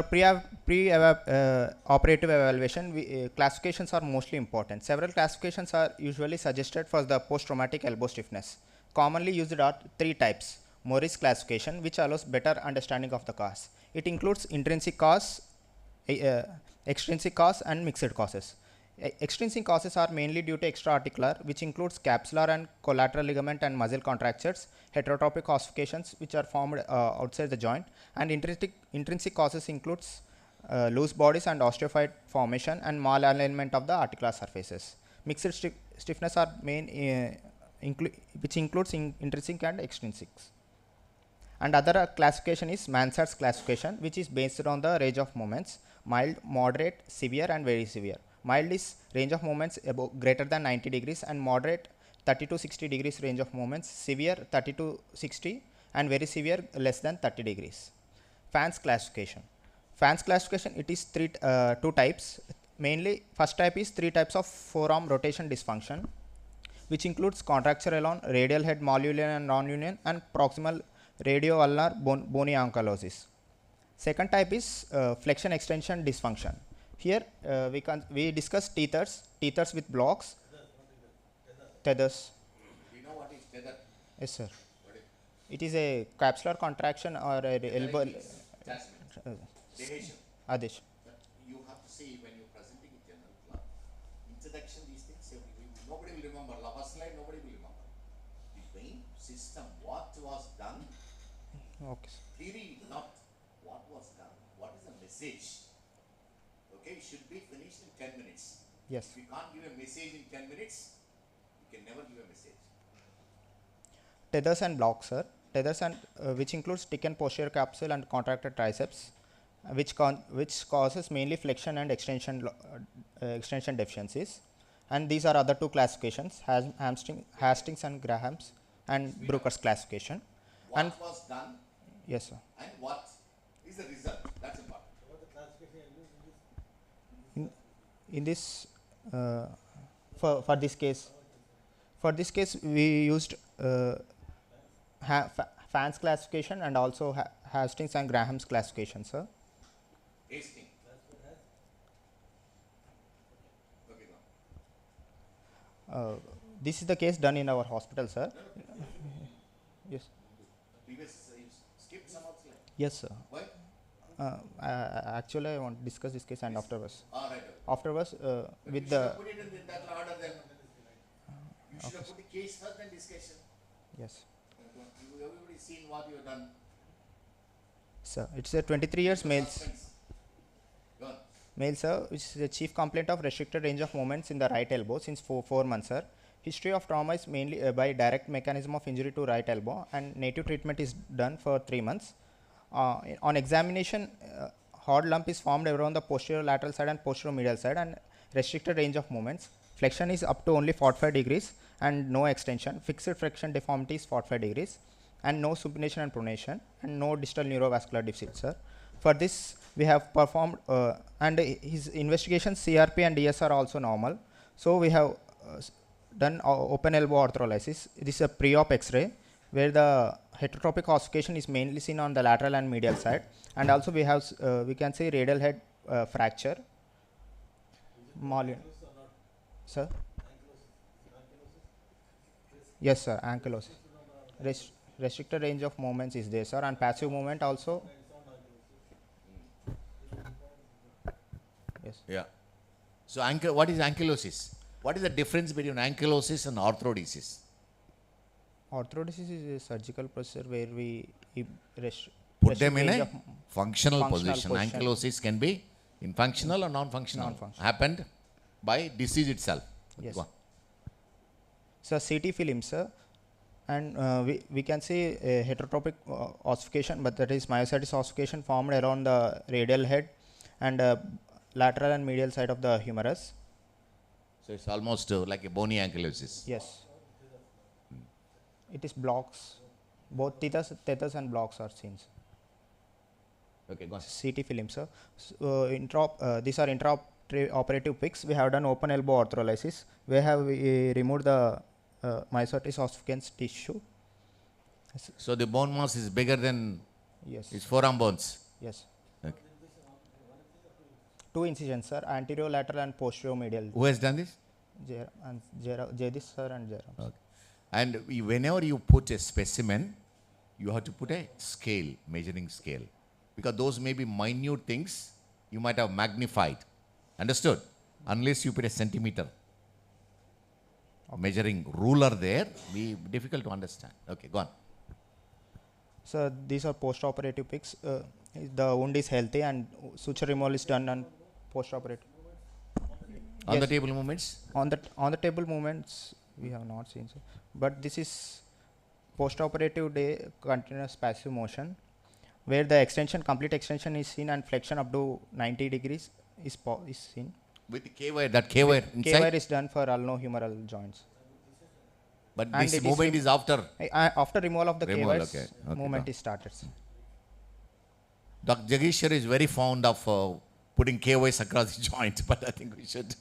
operative evaluation, classifications are mostly important. Several classifications are usually suggested for the post-traumatic elbow stiffness. Commonly used are three types. Morris classification, which allows better understanding of the cause. It includes intrinsic cause, extrinsic cause, and mixed causes. Extrinsic causes are mainly due to extra-articular, which includes capsular and collateral ligament and muscle contractures, heterotropic ossifications, which are formed outside the joint, and intrinsic causes includes loose bodies and osteophyte formation and malalignment of the articular surfaces. Mixed stiffness are main, which includes intrinsic and extrinsics. And other classification is Mansard's classification, which is based on the range of movements: mild, moderate, severe, and very severe. Mild is range of movements greater than 90 degrees, and moderate 30 to 60 degrees range of movements, severe 30 to 60, and very severe less than 30 degrees. Fans classification. Fans classification, it is two types. Mainly, first type is 3 types of forearm rotation dysfunction, which includes contracture along radial head malunion and non-union, and proximal radioulnar bony ankylosis. Second type is flexion extension dysfunction. Here we discuss tethers with blocks, tethers. Do you know what is tether? Yes, sir. It is a capsular contraction or a elbow. Adesh. You have to see when you're presenting in general class. Introduction, these things, nobody will remember. Lava slide, nobody will remember. The main system, what was done, Okay. theory, not what was done. What is the message? Okay, it should be finished in 10 minutes. Yes. If you can't give a message in 10 minutes, you can never give a message. Tethers and blocks, sir. Tethers and which includes thickened posterior capsule and contracted triceps, which causes mainly flexion and extension deficiencies. And these are other two classifications: Hastings and Graham's, and Brooker's classification. What And was done yes, sir. and what is the result? That's important. In this for this case we used Fans classification and also Hastings and Graham's classification, sir. Hastings. Okay, now. This is the case done in our hospital, sir. Yes. Previous, you skipped some of the slide. Yes, sir. Why? Actually, I want to discuss this case and afterwards. All right. Afterwards, But with you should the have put it in that order then. You should have put the case first and discussion. yes, Everybody seen what you have done. sir. It's a 23 years male. Suspense. Go on. Male, sir, which is a chief complaint of restricted range of movements in the right elbow since 4 months, sir. History of trauma is mainly by direct mechanism of injury to right elbow, and native treatment is done for 3 months. On examination, hard lump is formed around the posterior lateral side and posterior medial side, and restricted range of movements. Flexion is up to only 45 degrees and no extension. Fixed flexion deformity is 45 degrees, and no supination and pronation, and no distal neurovascular deficit, sir. For this, we have performed, and his investigations CRP and DS are also normal. So we have done open elbow arthrolysis. This is a pre-op X-ray where the heterotropic ossification is mainly seen on the lateral and medial side, and also we have we can see radial head fracture. Sir? Yes, sir. Ankylosis. Restricted range of movements is there, sir, and passive movement also. Yes. Yeah. So what is ankylosis? What is the difference between ankylosis and arthrodesis? Orthodesis is a surgical procedure where we Put them in range a of functional functional position. position. Ankylosis can be in functional or non-functional. Non-functional. Happened by disease itself. Yes. Go on. So CT film, sir, and we can see a heterotropic ossification, but that is myositis ossification formed around the radial head and lateral and medial side of the humerus. So it's almost like a bony ankylosis. Yes. It is blocks. Both tethers and blocks are seen, sir. Okay, go on. CT film, sir. These are intraoperative pics. We have done open elbow arthrolysis. We have removed the myositis ossificans tissue. So the bone mass is bigger than Yes. its forearm bones. Yes. Okay. 2 incisions, sir. Anterior lateral and posterior medial. Who has done this? Jadis, sir, and Jairam. Okay. And whenever you put a specimen, you have to put a scale, measuring scale. Because those may be minute things you might have magnified. Understood? Unless you put a centimeter. Measuring ruler there, be difficult to understand. Okay, go on. So these are post-operative pics. The wound is healthy and suture removal is done on post-operative. On the Yes. table movements? On the table movements, we have not seen, sir. But this is post-operative day continuous passive motion, where the complete extension is seen and flexion up to 90 degrees is seen. With the K-wire, that K-wire inside? K-wire is done for ulnohumeral joints. But And this it is movement is after? After removal of the Removal, K-wires, okay. Okay, movement go. is started, sir. Dr. Jageshwar is very fond of putting K-wires across the joint, but I think we should.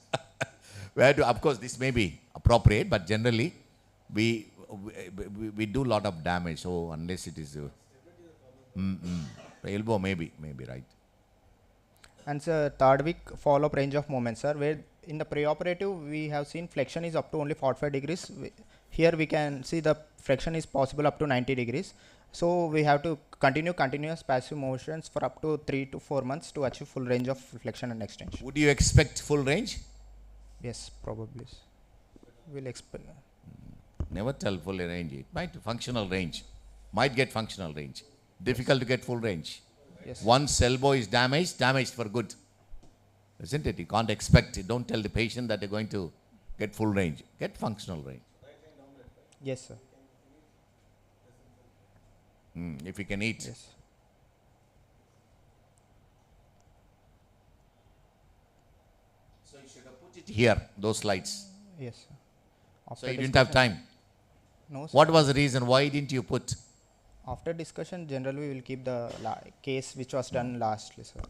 We have to, of course, this may be appropriate, but generally we do a lot of damage. So unless it is elbow, maybe right. And sir, third week follow-up range of movements, sir, where in the preoperative we have seen flexion is up to only 45 degrees. Here we can see the flexion is possible up to 90 degrees. So we have to continue continuous passive motions for up to 3 to 4 months to achieve full range of flexion and extension. Would you expect full range? Yes, probably. We'll expect. Never tell full range. It might functional range. Might get functional range. Difficult to get full range. Yes. Once elbow is damaged for good. Isn't it? You can't expect it. Don't tell the patient that they're going to get full range. Get functional range. Yes, sir. If you can eat. Yes. So you should have put it here, those slides. Yes, sir. So After you didn't have discussion- time. No, sir. What was the reason? Why didn't you put? After discussion, generally we will keep the case which was done lastly, sir.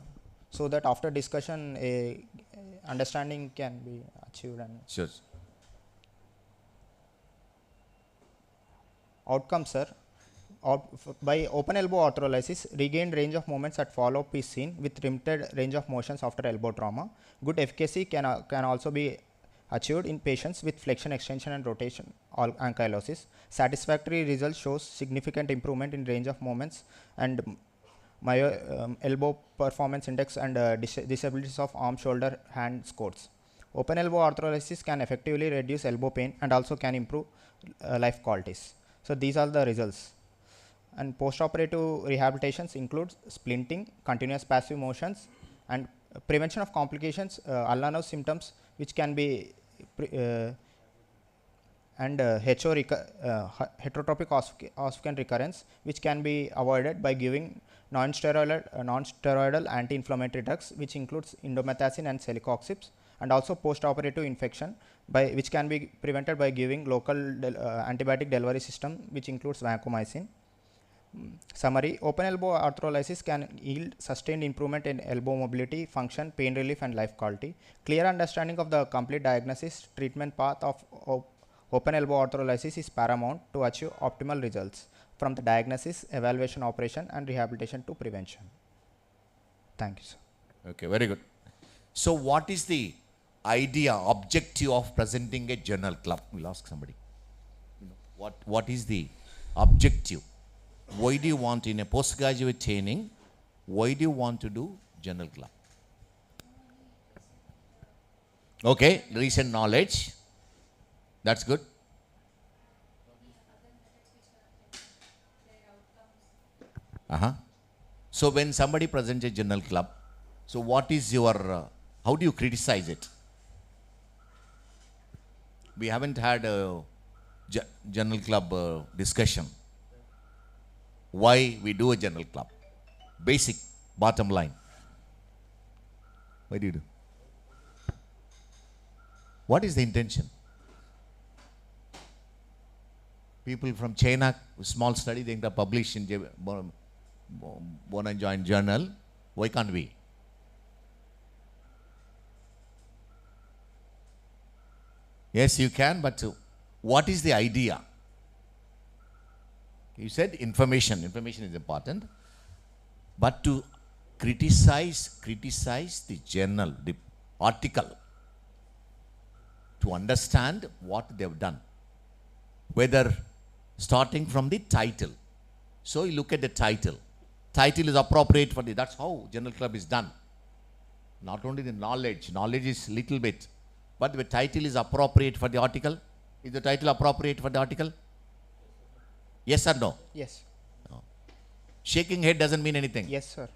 So that after discussion, a understanding can be achieved and Sure. outcome, sir. By open elbow arthrolysis, regained range of movements at follow-up is seen with limited range of motions after elbow trauma. Good efficacy can also be achieved in patients with flexion, extension and rotation ankylosis. Satisfactory results shows significant improvement in range of movements and elbow performance index and disabilities of arm, shoulder, hand scores. Open elbow arthrolysis can effectively reduce elbow pain and also can improve life qualities. So these are the results. And post-operative rehabilitations includes splinting, continuous passive motions, and prevention of complications, ulnar nerve symptoms, which can be heterotropic ossificant recurrence, which can be avoided by giving non-steroidal anti-inflammatory drugs, which includes indomethacin and celecoxib, and also post-operative infection, which can be prevented by giving local antibiotic delivery system, which includes vancomycin. Summary: open elbow arthrolysis can yield sustained improvement in elbow mobility, function, pain relief, and life quality. Clear understanding of the complete diagnosis treatment path of open elbow arthrolysis is paramount to achieve optimal results from the diagnosis, evaluation, operation, and rehabilitation to prevention. Thank you, sir. Okay, very good. So what is the idea, objective of presenting a journal club? We'll ask somebody. What is the objective? Why do you want, in a postgraduate training, why do you want to do journal club? Okay, recent knowledge. That's good. So when somebody presents a journal club, so what is your, how do you criticize it? We haven't had a journal club discussion. Why we do a journal club? Basic, bottom line. What do you do? What is the intention? People from China, small study, they can publish in Bone and Joint Journal. Why can't we? Yes, you can, but what is the idea? You said information. Information is important. But to criticize the journal, the article, to understand what they've done. Whether starting from the title. So you look at the title. Title is appropriate for the, that's how Journal Club is done. Not only the knowledge is little bit, but the title is appropriate for the article. Is the title appropriate for the article? Yes or no? Yes. No. Shaking head doesn't mean anything. Yes, sir.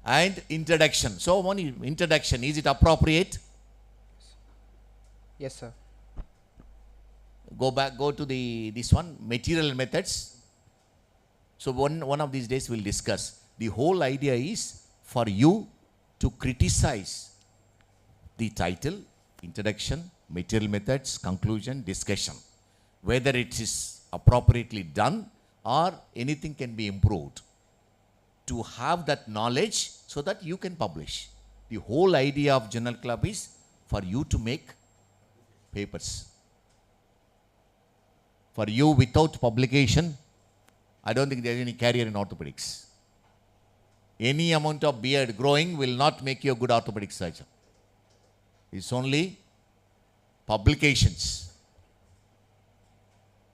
And introduction. So one introduction, is it appropriate? Yes, sir. Go to this one, material and methods. So one of these days we'll discuss. The whole idea is for you to criticize the title, introduction, material methods, conclusion, discussion. Whether it is appropriately done or anything can be improved. To have that knowledge so that you can publish. The whole idea of Journal Club is for you to make papers. For you, without publication, I don't think there is any career in orthopedics. Any amount of beard growing will not make you a good orthopedic surgeon. It's only publications.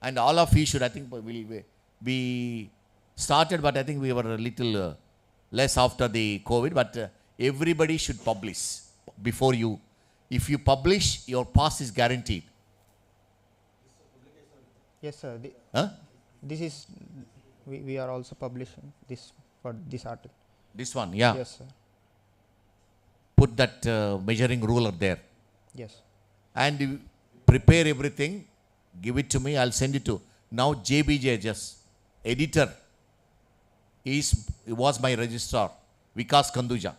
And all of you should, I think, will be started, but I think we were a little less after the COVID, but everybody should publish before you. If you publish, your pass is guaranteed. Yes, sir. Huh? This is, we are also publishing this for this article. This one, yeah. Yes, sir. Put that measuring ruler there. Yes. And you prepare everything, give it to me, I'll send it to. Now JBJ, just editor, he was my registrar, Vikas Kanduja.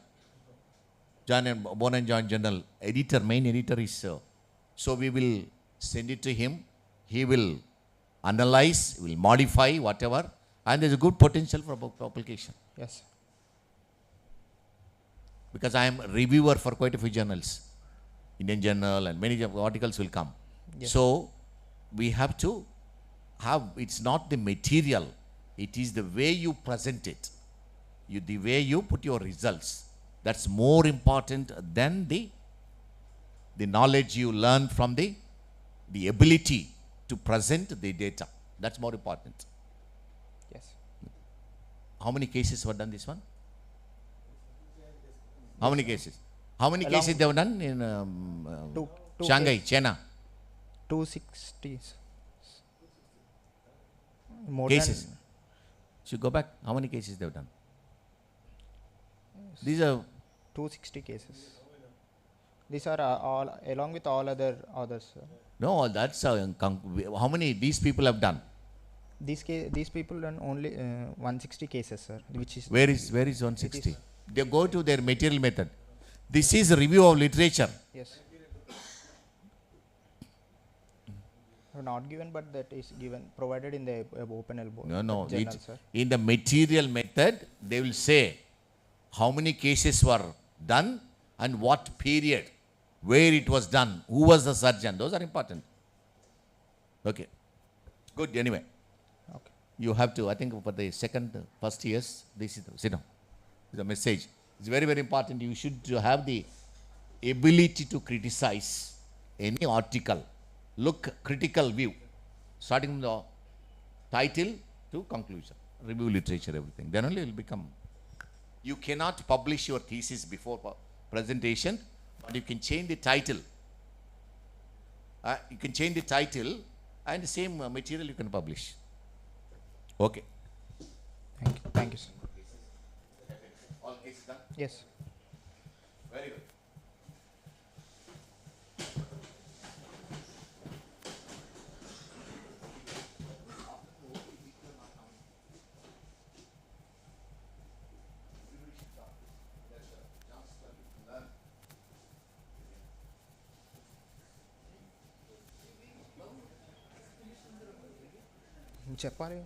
Bone and Joint Journal, editor, main editor is, so we will send it to him. He will analyze, will modify whatever, and there's a good potential for publication. Yes. Because I am a reviewer for quite a few journals. Indian Journal and many articles will come. Yes. So we have to have, it's not the material, it is the way you present it. The way you put your results. That's more important than the knowledge you learn from the ability to present the data. That's more important. Yes. How many cases were done this one? How many cases? How many Along cases they have done in Two Shanghai, cases. China? 260. More Cases. than Should go back. How many cases they have done? These are 260 cases. These are all along with all others, sir. no. That's how many these people have done. These people done only 160 cases, sir. Which is Where is 160? is- They go to their material method. This is a review of literature. yes. Not given, but that is given provided in the open elbow. No. Journal, sir. In the material method, they will say how many cases were done and what period, where it was done, who was the surgeon. Those are important. Okay. Good. Anyway, Okay. you have to, I think for the first years, this is sit down. This is the message. It's very, very important. You should have the ability to criticize any article. Look, critical view. Starting from the title to conclusion. Review literature, everything. Then only it will become. You cannot publish your thesis before presentation, but you can change the title. You can change the title and the same material you can publish. Okay. Thank you. Thank you, sir. All cases done? Yes. Very good. చెప్పాలి.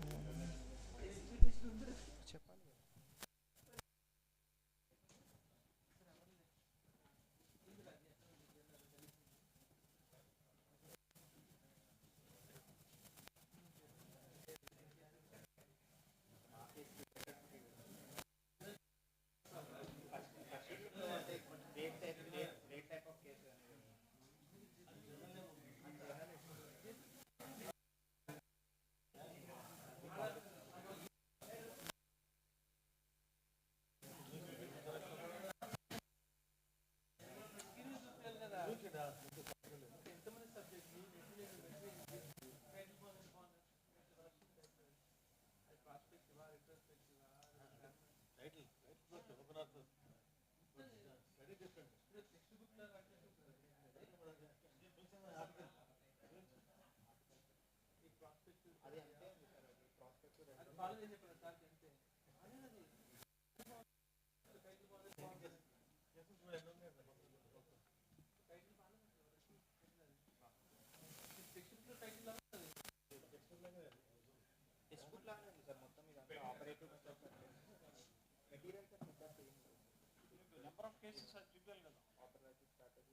Number of cases అది చూపించాలి కదా.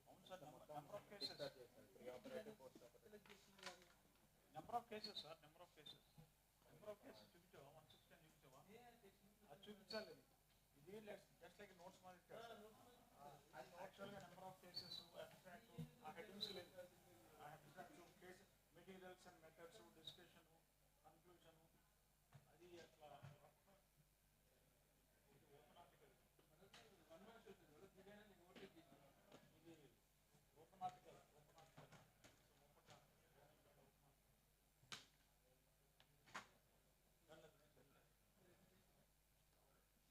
అవును sir, number of cases, number of cases sir, number of cases చూపించావా? 160 అని చూపించావా? అది చూపించాలి. ఇది జస్ట్ లైక్ నోట్స్ మాది యాక్చువల్గా నెంబర్ ఆఫ్ కేసెస్ అబ్స్ట్రాక్ట్ ఆ హెడ్డింగ్స్ లేదు. ఆ abstract case materials and methods discussion conclusion అది అట్లా ఓపెన్ ఆర్టికల్, ఇది ఓపెన్ ఆర్టికల్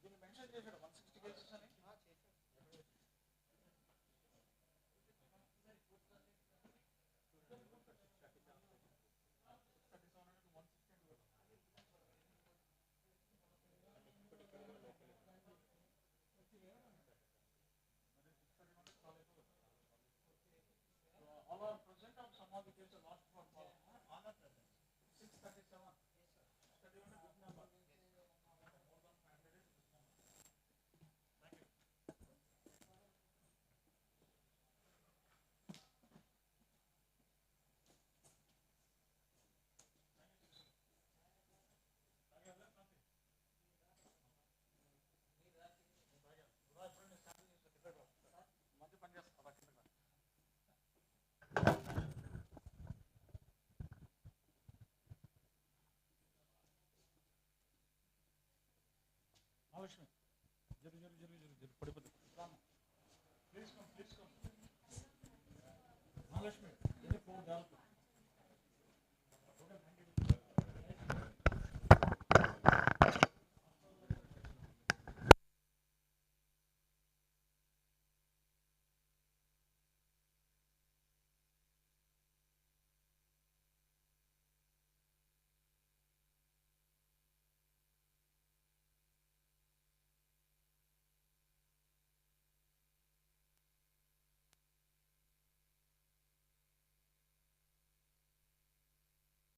దీన్ని మెన్షన్ చేశాడు 160 కేసెస్ అని. All are present or some of the cases lost for all are present. 637. 31 is good number. More than 500 is good number. Thank you. మంచి పని చేస్తా కింద. మహాలక్ష్మి జరు పడిపోతుంది. Please come Mahalakshmi,